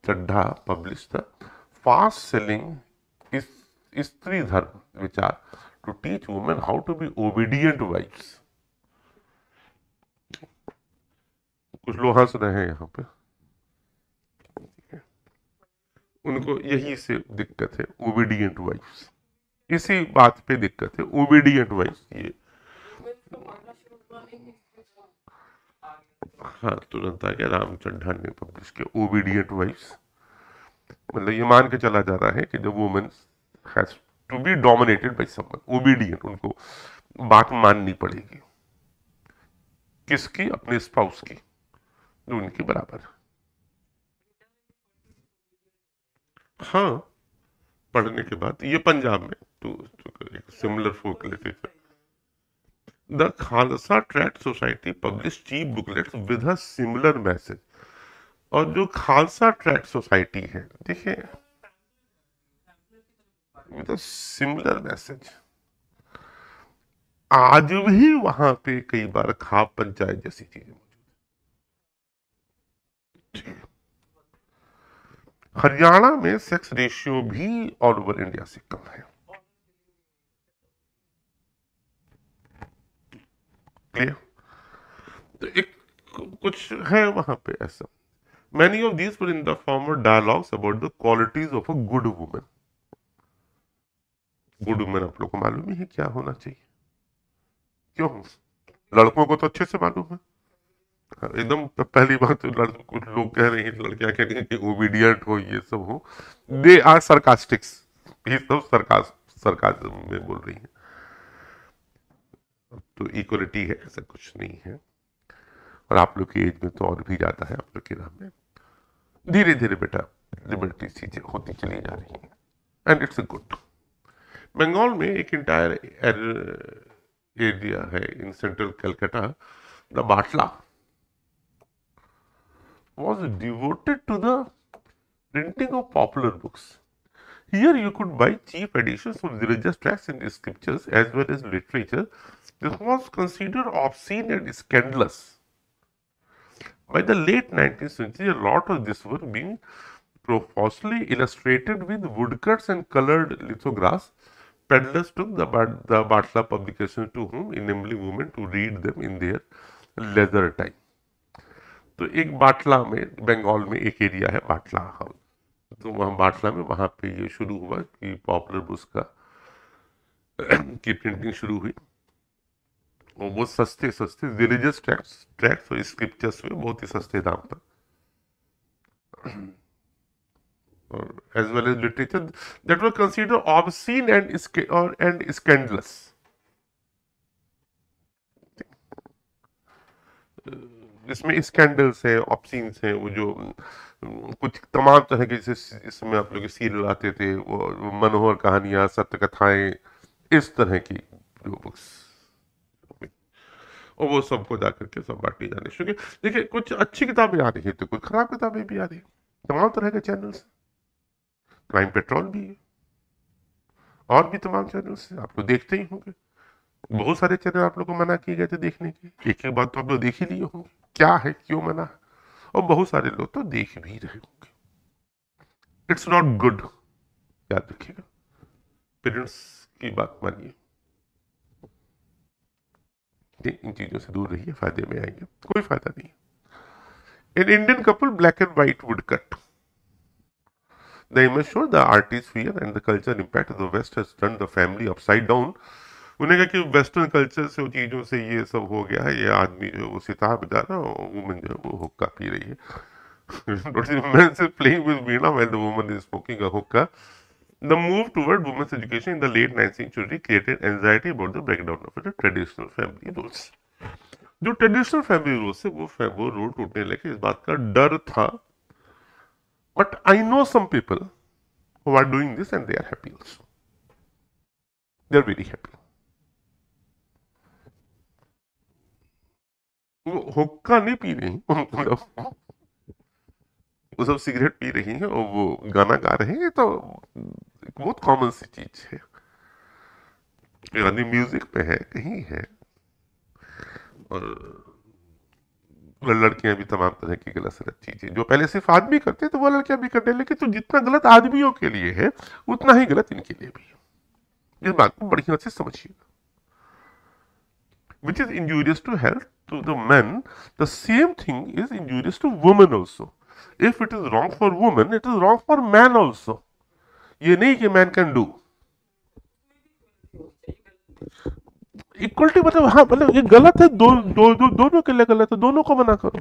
S1: चड्ढा पब्लिश था फास्ट सेलिंग स्त्री Dharma Vichar to teach women how to be obedient wifes. कुछ लोग हंस रहे हैं यहाँ पे, उनको यही से दिक्कत है, ओबीडियंट वाइफ्स, इसी बात पे दिक्कत है, ओबीडियंट वाइफ्स। ये हाँ तुरंत आ गया, राम चड्ढा ने पब्लिश किया ओबीडियंट वाइफ्स। मतलब ये मान के चला जा रहा है कि जब women has to be dominated by someone, obedient, उनको बात माननी पड़ेगी। किसकी? अपने स्पाउस की, जो उनके बराबर। हाँ, पढ़ने के बाद ये पंजाब में तो एक similar folk literature. The Khalsa Tract Society publish cheap booklets with a similar message. और जो खालसा ट्रैक्ट सोसाइटी है, देखिए विद अ सिमिलर मैसेज, आज भी वहां पे कई बार खाप पंचायत जैसी चीजें मौजूद है। हरियाणा में सेक्स रेशियो भी ऑल ओवर इंडिया से कम है। क्लियर? तो एक कुछ है वहां पे ऐसा। Many of these were in the former dialogues about the qualities of a good woman. Good women आप लोग को मालूम ही है क्या होना चाहिए, क्यों? लड़कों को तो अच्छे से मालूम है एकदम। पहली बात तो कुछ लोग कह रहे हैं, लड़कियां कह रही हैं कि ओबीडियंट हो, ये सब हो, दे आर सरकास्टिक्स, ये सब सरकास्टिक में बोल रही हैं। तो इक्वलिटी है, ऐसा कुछ नहीं है। और आप लोग की एज में तो और भी ज्यादा है, आप लोग के नाम में धीरे धीरे बेटा लिबर्टी चीजें होती चली जा रही हैं, and it's a good. Bengal में एक इंटायर एरिया है in central Calcutta, the Battala was devoted to the printing of popular books. Here you could buy cheap editions of religious texts and scriptures as well as literature. This was considered obscene and scandalous. By the late 19th century, a lot of this were being profusely illustrated with woodcuts and colored lithographs. Peddlers took the Batla publication to whom, enabling women to read them in their leisure time. तो एक बाटला में, बंगाल में एक area है बाटला house, तो वहाँ बाटला में वहाँ पे ये शुरू हुआ कि पॉपुलर बुक्स का की प्रिंटिंग शुरू हुई, और बहुत सस्ते सस्ते रिलीजियस ट्रैक्ट्स और स्क्रिप्चर्स में बहुत ही सस्ते दाम पर, और as well as literature that were considered obscene and scandalous. इसमें स्कैंडल्स है, ऑब्सीन्स हैं, वो जो कुछ तमाम तरह के, जैसे इसमें आप लोग सीरियल आते थे, वो मनोहर कहानियां, सत्य कथाएं, इस तरह की जो बुक्स, और वो सबको जा करके सब बांटी जाने शुरू। देखिए कुछ अच्छी किताबें आ रही है तो कुछ खराब किताबें भी आ रही है, तमाम तरह के चैनल्स, क्राइम पेट्रोल भी है और भी तमाम चैनल्स आप लोग देखते ही होंगे। बहुत सारे चैनल आप लोग को मना किए गए थे देखने के, एक एक बात तो आप लोग देख ही लिए होंगे, क्या है क्यों मना है, और बहुत सारे लोग तो देख भी रहे होंगे। इट्स नॉट गुड, याद रखिएगा, पेरेंट्स की बात मानिए, इन चीजों से दूर रहिए, फायदे में आएंगे, कोई फायदा नहीं। An Indian couple, black and white woodcut. The image showed the artist's fear and the cultural impact of the West has turned the family upside down. उन्हें कहा कि वेस्टर्न कल्चर से, चीजों से ये सब हो गया है, ये आदमी जो वो सितार बजा रहा है, वुमन जो है वो हुक्का पी रही है। Men is playing with veena while the woman is smoking a hookah. The move toward women's education in the late 19th century created anxiety about the breakdown of the traditional family rules. जो traditional family rules है वो rule टूटने लगे, इस बात का डर था। But I know some people who are doing this and they are happy also, they are very happy. वो हुक्का नहीं पी रही, मतलब वो सब सिगरेट पी रही हैं और वो गाना गा रहे हैं, तो बहुत कॉमन सी चीज है, यानी म्यूजिक पे है, कहीं है, और लड़कियां भी तमाम तरह की गलत सलत चीजें जो पहले सिर्फ आदमी करते तो वो लड़कियां भी करने लगी, तो जितना गलत आदमियों के लिए है उतना ही गलत इनके लिए भी है। इस बात को बढ़िया से समझिएगा। Which is injurious to health to the men, the same thing is injurious to women also. If it is wrong for women, it is wrong for man also. ये नहीं कि man can do. इक्वलिटी मतलब, हाँ मतलब ये गलत है, दोनों के लिए गलत है, दोनों को मना करो।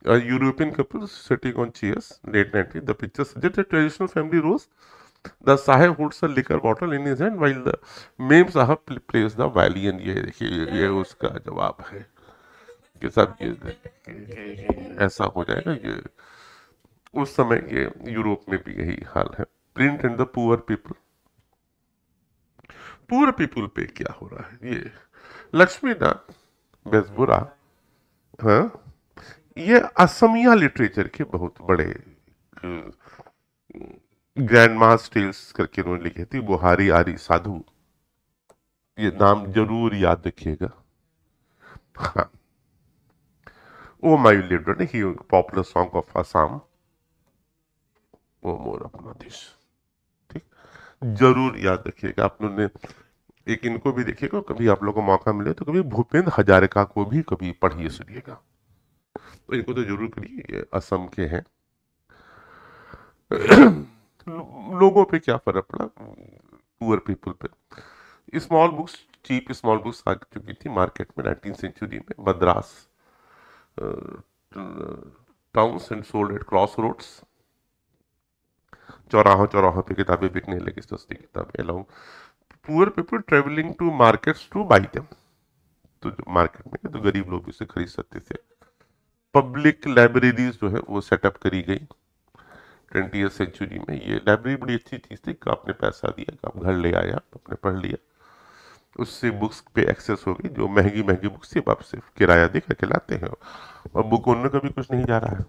S1: A European couple sitting on chairs, late 90s. The picture suggests a traditional family rose. The Sahib holds a liquor bottle in his hand while the Mem Sahib plays the violin. ये देखिए, ये उसका जवाब है कि सब ये ऐसा हो जाएगा। ये उस समय ये यूरोप में भी यही हाल है। Print and the poor people पे क्या हो रहा है, ये लक्ष्मीनाथ बेजबुरा, हाँ, ये असमिया लिटरेचर के बहुत बड़े ग्रैंड मास टेल्स करके उन्होंने लिखे थे, बुहारी आरी साधु, ये नाम जरूर याद रखिएगा। हाँ, oh my lived he popular song of Assam, वो मोर अपना देश, ठीक, जरूर याद रखिएगा। आप लोगों ने एक इनको भी देखिएगा, कभी आप लोगों को मौका मिले तो कभी भूपेंद्र हजारिका को भी कभी पढ़िए सुनिएगा, तो इनको तो जरूर करिए, ये असम के हैं। लोगों पे क्या फर्क पड़ा, पुअर पीपल पे। Small books, cheap small books आ चुकी थी मार्केट में 19th सेंचुरी में। Madras towns and sold at cross roads, चौराहों पे किताबें बिकने लगी, सस्ती किताबें। Allow poor people travelling to markets to buy them, तो जो मार्केट में तो गरीब लोग भी उसे खरीद सकते थे। पब्लिक लाइब्रेरीज जो है वो सेटअप करी गई 20वीं सेंचुरी में। ये लाइब्रेरी बड़ी अच्छी चीज थी कि आपने पैसा दिया, आप घर ले आया, आपने पढ़ लिया, उससे बुक्स पे एक्सेस हो गई। जो महंगी महंगी बुक्स थी आप सिर्फ किराया दे करके लाते हैं और बुक ओनर का भी कुछ नहीं जा रहा है।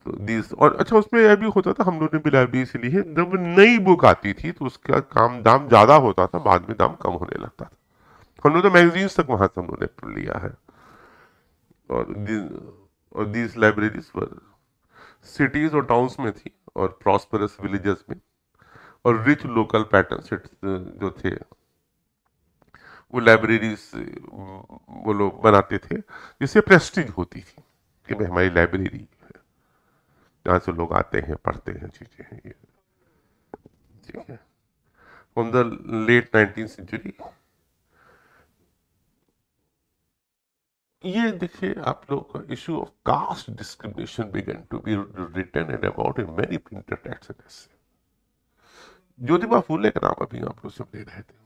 S1: तो दिस, और अच्छा उसमें यह भी होता था, हम लोगों ने भी लाइब्रेरी से ली है, जब नई बुक आती थी तो उसका दाम ज्यादा होता था, बाद में दाम कम होने लगता था। हम लोग तो मैगजीन्स तक वहां से हम लोगों ने लिया है। और दीज लाइब्रेरीज सिटीज और टाउन्स में थी और प्रॉस्परस विलेजेस में, और रिच लोकल पैटर्न जो थे वो लाइब्रेरीज वो लोग बनाते थे, जिससे प्रेस्टीज होती थी कि भाई हमारी लाइब्रेरी है, जहाँ से लोग आते हैं पढ़ते हैं चीजें हैं ये। ठीक है। From the late 19th century, ये देखिए आप लोग, issue of caste discrimination began to be written and about in many printed texts. Jyotiba Phule का नाम अभी आप लोग सब ले रहे थे।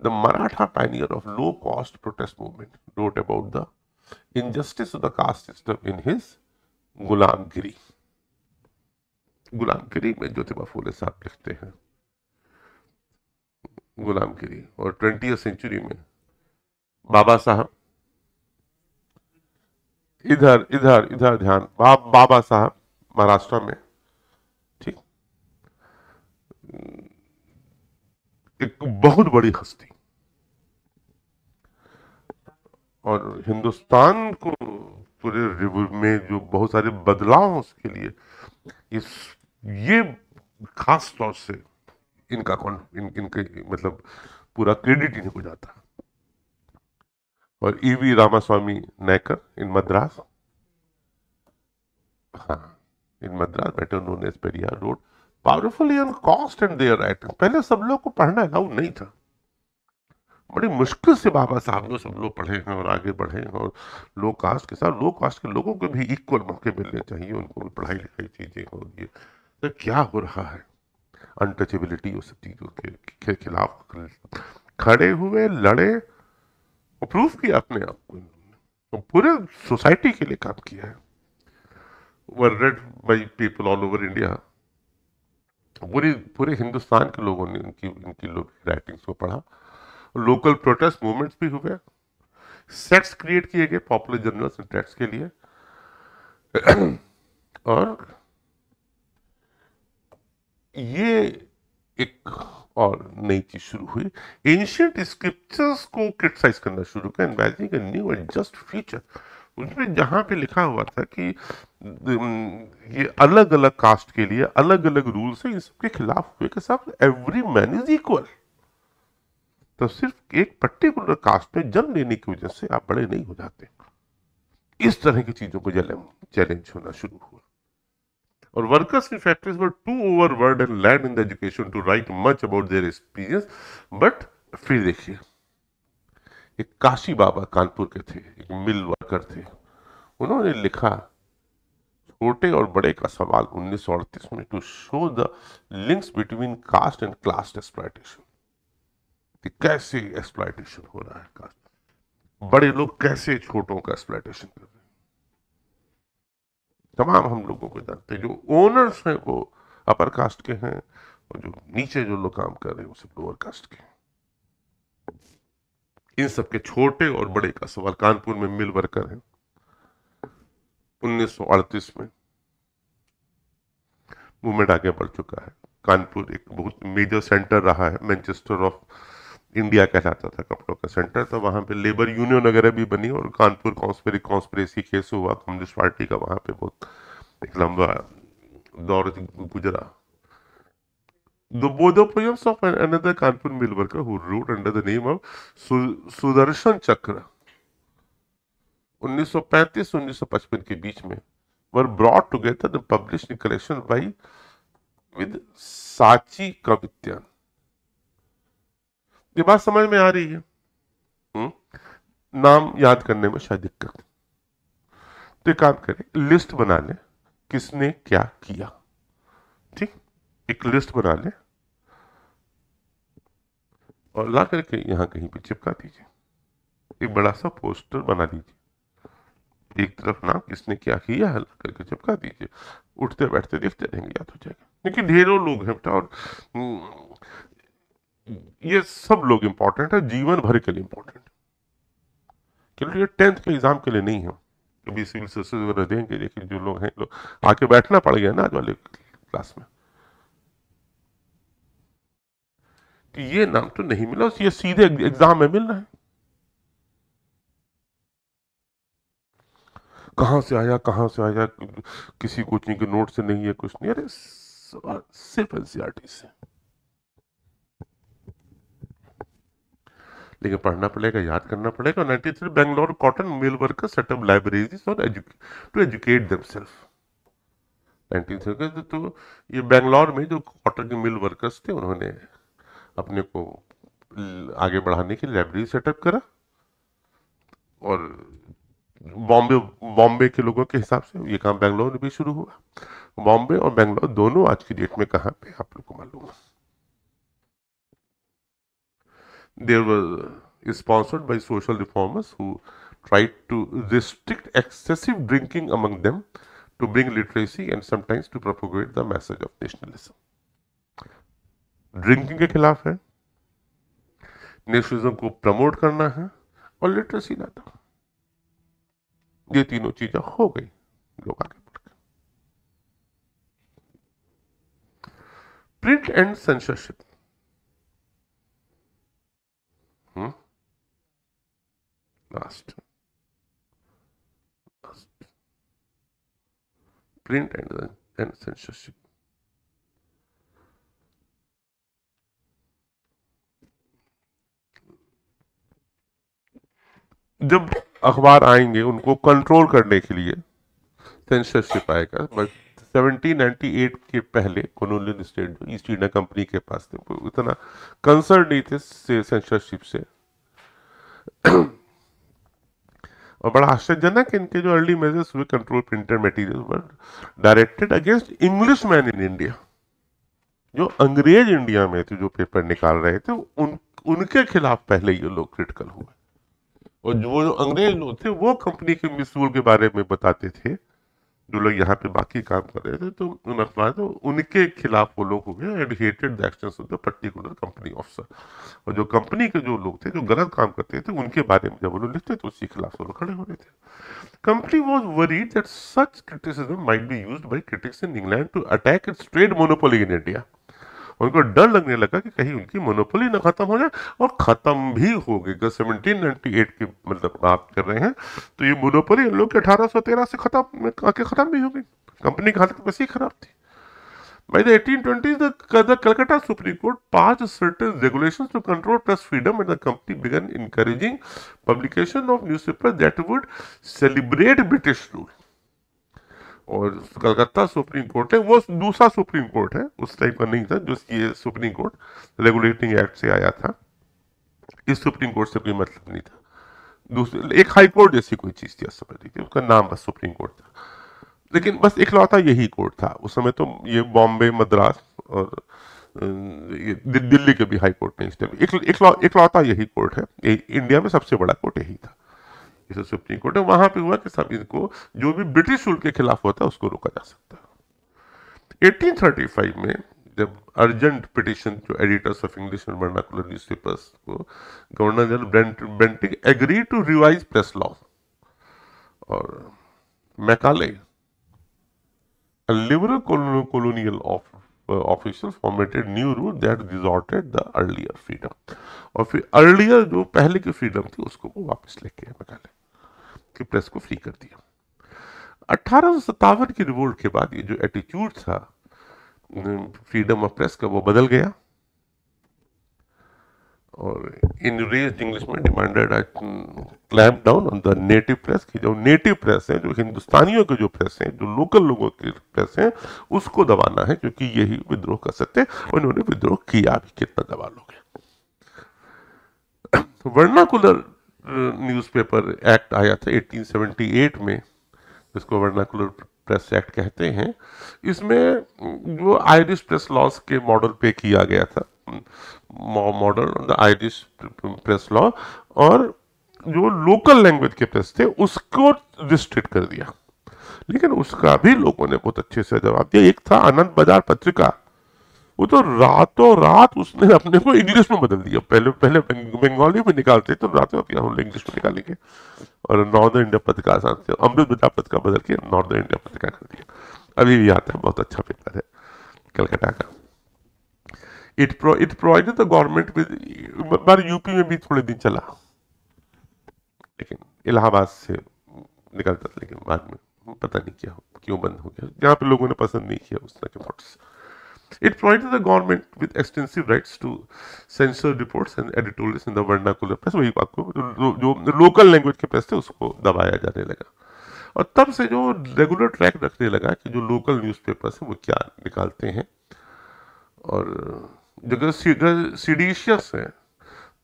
S1: The Maratha pioneer of low-cost protest movement wrote about the injustice of the caste system in his गुलामगिरी। गुलामगिरी में ज्योतिबा फूले साहब लिखते हैं गुलामगिरी। और 20वीं सेंचुरी में बाबा साहब, इधर इधर इधर ध्यान, बाबा साहब महाराष्ट्र में, ठीक, एक बहुत बड़ी हस्ती, और हिंदुस्तान को पूरे में जो बहुत सारे बदलाव हैं उसके लिए इस ये खास तौर से इनका इनके मतलब पूरा क्रेडिट इन्हीं को जाता है। और ईवी रामास्वामी नायकर इन मद्रास, हाँ, in Madras better known as Periyar wrote powerfully on caste and their writing. पहले सब लोग को पढ़ना अलाउ नहीं था, बड़ी मुश्किल से बाबा साहब लोग सब लोग पढ़े हैं और आगे बढ़े हैं, और लो कास्ट के साथ लो कास्ट के लोगों को भी इक्वल मौके मिलने चाहिए, उनको भी पढ़ाई लिखाई चीजें होगी। तो क्या हो रहा है, अनटचेबिलिटी और सब चीजों के खिलाफ खड़े हुए, लड़े और प्रूव किया अपने आप को, तो पूरे सोसाइटी के लिए काम किया है। Were read by people all over India, पूरे हिंदुस्तान के लोगों ने इनकी लोग राइटिंग्स को पढ़ा। लोकल प्रोटेस्ट मूवमेंट्स भी हुए, सेट्स क्रिएट किए गए पॉपुलर जर्नल्स एंड ट्रैक्ट्स के लिए, और ये एक और नई चीज शुरू हुई, एंशिएंट स्क्रिप्चर्स को क्रिटिसाइज करना शुरू किया, imagining a new and just future. उसमें जहां पे लिखा हुआ था कि ये अलग अलग कास्ट के लिए अलग अलग रूल्स है, इन सबके खिलाफ हुए कि सब एवरी मैन इज इक्वल। तो सिर्फ एक पर्टिकुलर कास्ट में जन्म लेने की वजह से आप बड़े नहीं हो जाते। इस तरह की चीजों को चैलेंज होना शुरू हुआ। और workers in factories were too overworked and lacked in the education to write much about their experience. But फिर देखिए, एक काशी बाबा कानपुर के थे, एक मिल वर्कर थे, उन्होंने लिखा छोटे और बड़े का सवाल 1938 में, to show the links between caste and class exploitation. कैसे एक्सप्लॉयटेशन हो रहा है, कास्ट बड़े लोग कैसे छोटों का एक्सप्लॉयटेशन कर रहे हैं। तमाम हम लोगों को जानते हैं, जो ओनर्स हैं वो अपर कास्ट के हैं, और जो नीचे जो लोग काम कर रहे हैं वो सब लोअर कास्ट के हैं। इन सबके छोटे और बड़े का सवाल, कानपुर में मिल वर्कर है, 1938 में मूवमेंट आगे बढ़ चुका है। कानपुर एक बहुत मेजर सेंटर रहा है, मैनचेस्टर ऑफ इंडिया कहलाता था, कपड़ों का सेंटर था, वहां पे लेबर यूनियन वगैरह भी बनी, और कानपुर कॉन्स्पिरेसी केस हुआ कम्युनिस्ट पार्टी का, वहां पे बहुत एक लंबा दौर गुजरा। The both poems of another Kanpur mill worker who wrote under the name of Sudarshan चक्र 1935-1955 के बीच में were brought together and published in collection by with साची कवित्यान। ये बात समझ में आ रही है? नाम याद करने में शायद दिक्कत, तो एक काम करें, लिस्ट बना ले किसने क्या किया। ठीक, एक लिस्ट बना ले और ला करके यहां कहीं पे चिपका दीजिए। एक बड़ा सा पोस्टर बना दीजिए, एक तरफ नाम किसने क्या किया है करके चिपका दीजिए, उठते बैठते देखते रहेंगे, याद हो जाएगा। क्योंकि ढेरों लोग हैं बेटा, और ये सब लोग इंपॉर्टेंट है, जीवन भर के लिए इंपॉर्टेंट है। केवल ये 10th के एग्जाम के लिए नहीं है। कभी सिविल सर्विसेज वगैरह देंगे, लेकिन जो लोग हैं, लोग आके बैठना पड़ गया ना आज वाले क्लास में, कि ये नाम तो नहीं मिला, ये सीधे एग्जाम में मिल रहा है। कहाँ से आया, कहाँ से आया, किसी कोचिंग के नोट से नहीं है, कुछ नहीं, अरे सवाल सिर्फ एनसीईआरटी से। लेकिन पढ़ना पड़ेगा, याद करना पड़ेगा। 93 Bangalore cotton mill workers setup libraries और टू एजुकेट देमसेल्फ। 19 तो ये बेंगलोर में जो कॉटन के मिल वर्कर्स थे, उन्होंने अपने को आगे बढ़ाने के लिए लाइब्रेरी सेटअप करा। और बॉम्बे बॉम्बे के लोगों के हिसाब से ये काम बेंगलोर में भी शुरू हुआ। बॉम्बे और बेंगलोर दोनों आज की डेट में कहाँ पे आप लोग को मालूम है। There was sponsored by social reformers who tried to restrict excessive drinking among them, to bring literacy and sometimes to propagate the message of nationalism. Drinking के खिलाफ है, नेशनलिज्म को प्रमोट करना है, और लिटरेसी लाना। ये तीनों चीजें हो गई, लोग आगे बढ़ गए। Print and censorship. Last print and censorship. जब अखबार आएंगे उनको कंट्रोल करने के लिए सेंसरशिप आएगा। बट 1798 के पहले कॉलोनियल स्टेट जो ईस्ट इंडिया कंपनी के पास थे, वो इतना कंसर्न नहीं थे सेंसरशिप से। और बड़ा आश्चर्यजनक, इनके जो अर्ली मेजर्स हुए control printed material were directed against English man in India. जो अंग्रेज इंडिया में थे, जो पेपर निकाल रहे थे, उनके खिलाफ पहले ये लोग क्रिटिकल हुए। और जो अंग्रेज लोग थे, वो कंपनी के मिसरूल के बारे में बताते थे। जो लोग यहाँ पे बाकी काम कर रहे थे, तो उन अखबार तो उनके खिलाफ वो लोग हुए and hated the actions of the particular company officer. और जो कंपनी के जो लोग थे, जो गलत काम करते थे, उनके बारे में जब वो लोग लिखते तो उसके खिलाफ वो लोग खड़े हो रहे थे। Company was worried that such criticism might be used by critics in England to attack its trade monopoly in India. उनको डर लगने लगा कि कहीं उनकी मोनोपोली ना खत्म हो जाए, और खत्म भी हो गई। 1798 की मतलब बात कर रहे हैं, तो ये मोनोपोली इन लोग के 1813 से खत्म भी हो गई। कंपनी की हालत वैसे ही खराब थी। By the 1820s, the Calcutta Supreme Court passed certain regulations to control press freedom, and the company began encouraging publication of newspapers that would celebrate British rule. और कलकत्ता सुप्रीम कोर्ट है, वो दूसरा सुप्रीम कोर्ट है, उस type का नहीं था जो ये सुप्रीम कोर्ट रेगुलेटिंग एक्ट से आया था। इस सुप्रीम कोर्ट से कोई मतलब नहीं था। दूसरे एक हाई कोर्ट जैसी कोई चीज थी, समझ लीजिए, उसका नाम बस सुप्रीम कोर्ट था। लेकिन बस इकलौता यही कोर्ट था उस समय। तो ये बॉम्बे, मद्रास और ये दिल्ली के भी हाई कोर्ट नहीं, इकलौता यही कोर्ट है। इंडिया में सबसे बड़ा कोर्ट यही था, इसे सुप्रीम कोर्ट है। वहां पे हुआ कि सब इनको जो भी ब्रिटिश रूल के खिलाफ होता है उसको रोका जा सकता है। 1835 में जब अर्जेंट पिटिशन जो editors of English and vernacular newspapers को governor general Bentinck agree to revise press law, और Macaulay liberal colonial officials formatted new rule that resorted the earlier freedom। और फिर अर्लियर जो पहले की फ्रीडम थी उसको वो वापस लेके मैकाले कि प्रेस को फ्री कर दिया। 1857 की रिवोल्ट के बाद ये जो एटीट्यूड था फ्रीडम ऑफ प्रेस का, वो बदल गया। और इंग्रेज इंग्लिश में demanded clamp down on the native press की। जो नेटिव प्रेस है, जो हिंदुस्तानियों के जो प्रेस है, जो लोकल लोगों की प्रेस है, उसको दबाना है, क्योंकि यही विद्रोह कर सकते हैं। उन्होंने विद्रोह किया भी, कितना दबा लोगे। वर्नाकुलर न्यूज़पेपर एक्ट आया था 1878 में, जिसको वर्नाकुलर प्रेस एक्ट कहते हैं। इसमें जो आयरिश प्रेस लॉज के मॉडल पे किया गया था, model the Irish press law. और जो लोकल लैंग्वेज के प्रेस थे उसको रिस्ट्रिक्ट कर दिया, लेकिन उसका भी लोगों ने बहुत अच्छे से जवाब दिया। एक था आनंद बाजार पत्रिका, वो तो रातों रात उसने अपने को इंग्लिश में बदल दिया। पहले पहले बंगाली में निकालते तो रातों रात हम इंग्लिश में निकालेंगे, और नॉर्दर्न इंडिया पत्रिका अमृत बाजार पत्रिका बदल के नॉर्दर्न इंडिया पत्रिका कर दिया। अभी भी आता है, बहुत अच्छा पेपर है कलकत्ता का। It provided the government with, bar UP में भी थोड़े दिन चला, लेकिन इलाहाबाद से निकलता था, लेकिन बाद में पता नहीं क्या क्यों बंद हो गया, जहाँ पे लोगों ने पसंद नहीं किया उस तरह के notes. It provided the government with extensive rights to censor reports and editorials in the vernacular press। वही आपको जो लोकल लैंग्वेज के प्रेस थे उसको दबाया जाने लगा, और तब से जो रेगुलर ट्रैक रखने लगा कि जो लोकल न्यूज़पेपर्स हैं वो क्या निकालते हैं, और जगह सीडिशियस है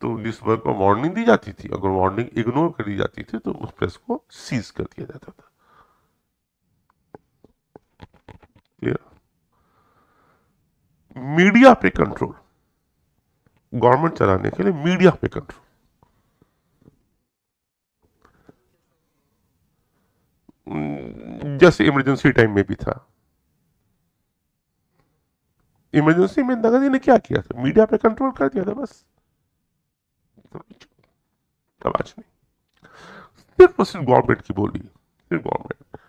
S1: तो न्यूज़पेपर को वार्निंग दी जाती थी। अगर वार्निंग इग्नोर कर दी जाती थी तो उस प्रेस को सीज कर दिया जाता था। मीडिया पे कंट्रोल, गवर्नमेंट चलाने के लिए मीडिया पे कंट्रोल। जैसे इमरजेंसी टाइम में भी था। इमरजेंसी में इंदिरा गांधी ने क्या किया था, मीडिया पे कंट्रोल कर दिया था बस, तमाश नहीं। सिर्फ गवर्नमेंट की बोली, सिर्फ government,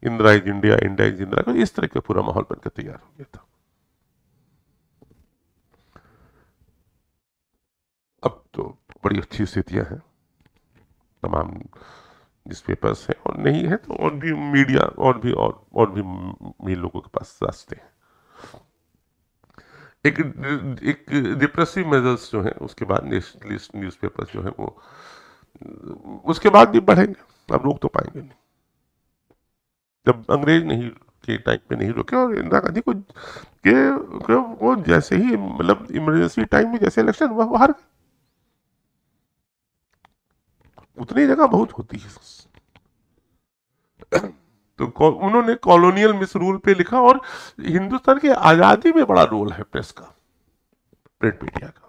S1: Indira is India, India is Indira, इस तरह का पूरा माहौल बनकर तैयार हो गया था। अब तो बड़ी अच्छी स्थितियां हैं, तमाम जिस पेपर्स हैं, और नहीं है तो और भी मीडिया और भी लोगों के पास रास्ते हैं। एक रिप्रेसिव मेजर्स जो हैं उसके बाद नेशनलिस्ट न्यूज़पेपर्स जो हैं वो उसके बाद भी बढ़ेंगे, अब रोक तो पाएंगे नहीं। जब अंग्रेज नहीं के टाइम पे नहीं रोके, और इंदिरा गांधी को के वो जैसे ही मतलब इमरजेंसी टाइम में जैसे इलेक्शन हुआ वो हार गए। उतनी जगह बहुत होती है। तो उन्होंने कॉलोनियल मिसरूल पे लिखा, और हिंदुस्तान की आजादी में बड़ा रोल है प्रेस का, प्रिंट मीडिया का।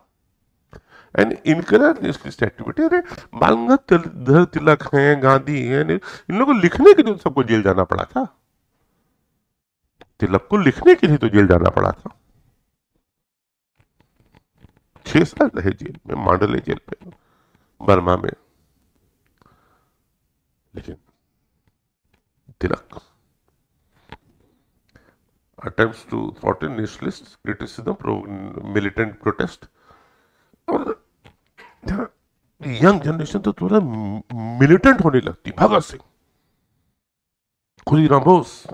S1: एंड इनकरेज एक्टिविटी, अरे बाल गंगाधर तिलक हैं, गांधी हैं, इन लोगों को लिखने के लिए सबको जेल जाना पड़ा था। तिलक को लिखने के लिए तो जेल जाना पड़ा था, 6 साल रहे जेल में, मांडले जेल पे बर्मा में। लेकिन तिलक attempts to thwart nationalist criticism, militant protest, और यंग जनरेशन तो थोड़ा मिलिटेंट होने लगती। भगत सिंह, खुदीराम बोस,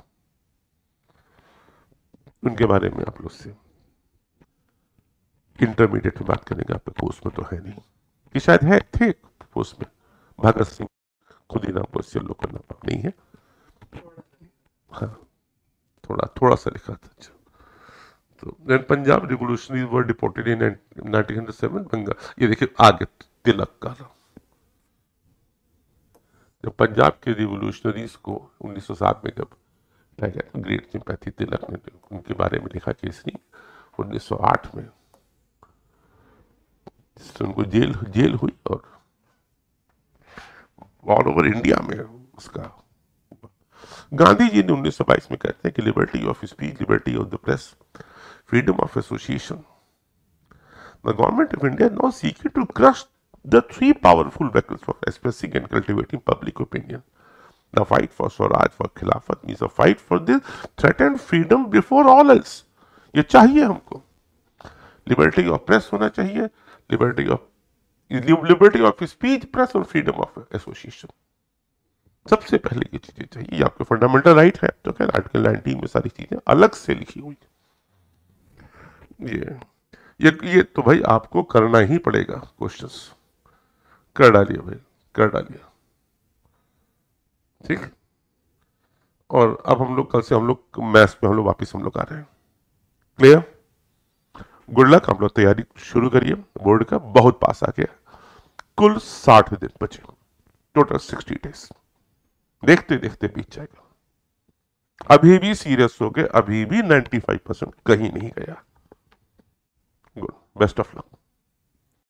S1: उनके बारे में आप लोग से इंटरमीडिएट में बात करेंगे, आपके पोस्ट में तो है नहीं, कि शायद है थे पोस्ट में भगत सिंह, खुदीराम बोस, ये लोग का नाम नहीं है। हाँ, थोड़ा सा लिखा था। तो पंजाब रिवोल्यूशनरीज वर डिपोर्टेड इन 1907 बंगाल। ये देखिए आगे तिलक का, जब पंजाब के रिवोल्यूशनरीज को 1907 में जब ग्रेट सिंपैथी, तिलक ने उनके बारे में लिखा कि इसलिए 1908 में जिससे उनको जेल हुई, और ऑल ओवर इंडिया में उसका। गांधी जी ने 1922 में कहते हैं कि liberty of speech, liberty of the press, freedom of association. The government of India now seeking to crush the 3 powerful vehicles for expressing and cultivating public opinion. The fight for Swaraj, for Khilafat means a fight for this threatened freedom before all else. ये चाहिए हमको। Liberty of press होना चाहिए, liberty of speech, press और freedom of association. सबसे पहले ये चीजें चाहिए। ये आपके फंडामेंटल राइट है, तो खैर आर्टिकल 19 में सारी चीजें अलग से लिखी हुई। ये तो भाई आपको करना ही पड़ेगा। क्वेश्चंस कर डालिए भाई, कर डालिए, ठीक। और अब हम लोग कल से हम लोग मैथ्स पे हम लोग वापिस हम लोग आ रहे हैं। क्लियर? गुड लक, हम लोग तैयारी शुरू करिए। बोर्ड का बहुत पास आ गया, कुल 60 दिन बचे, टोटल 60 डेज। देखते देखते बीत जाएगा। अभी भी सीरियस हो गए, अभी भी 95% कहीं नहीं गया। Good. Best of luck.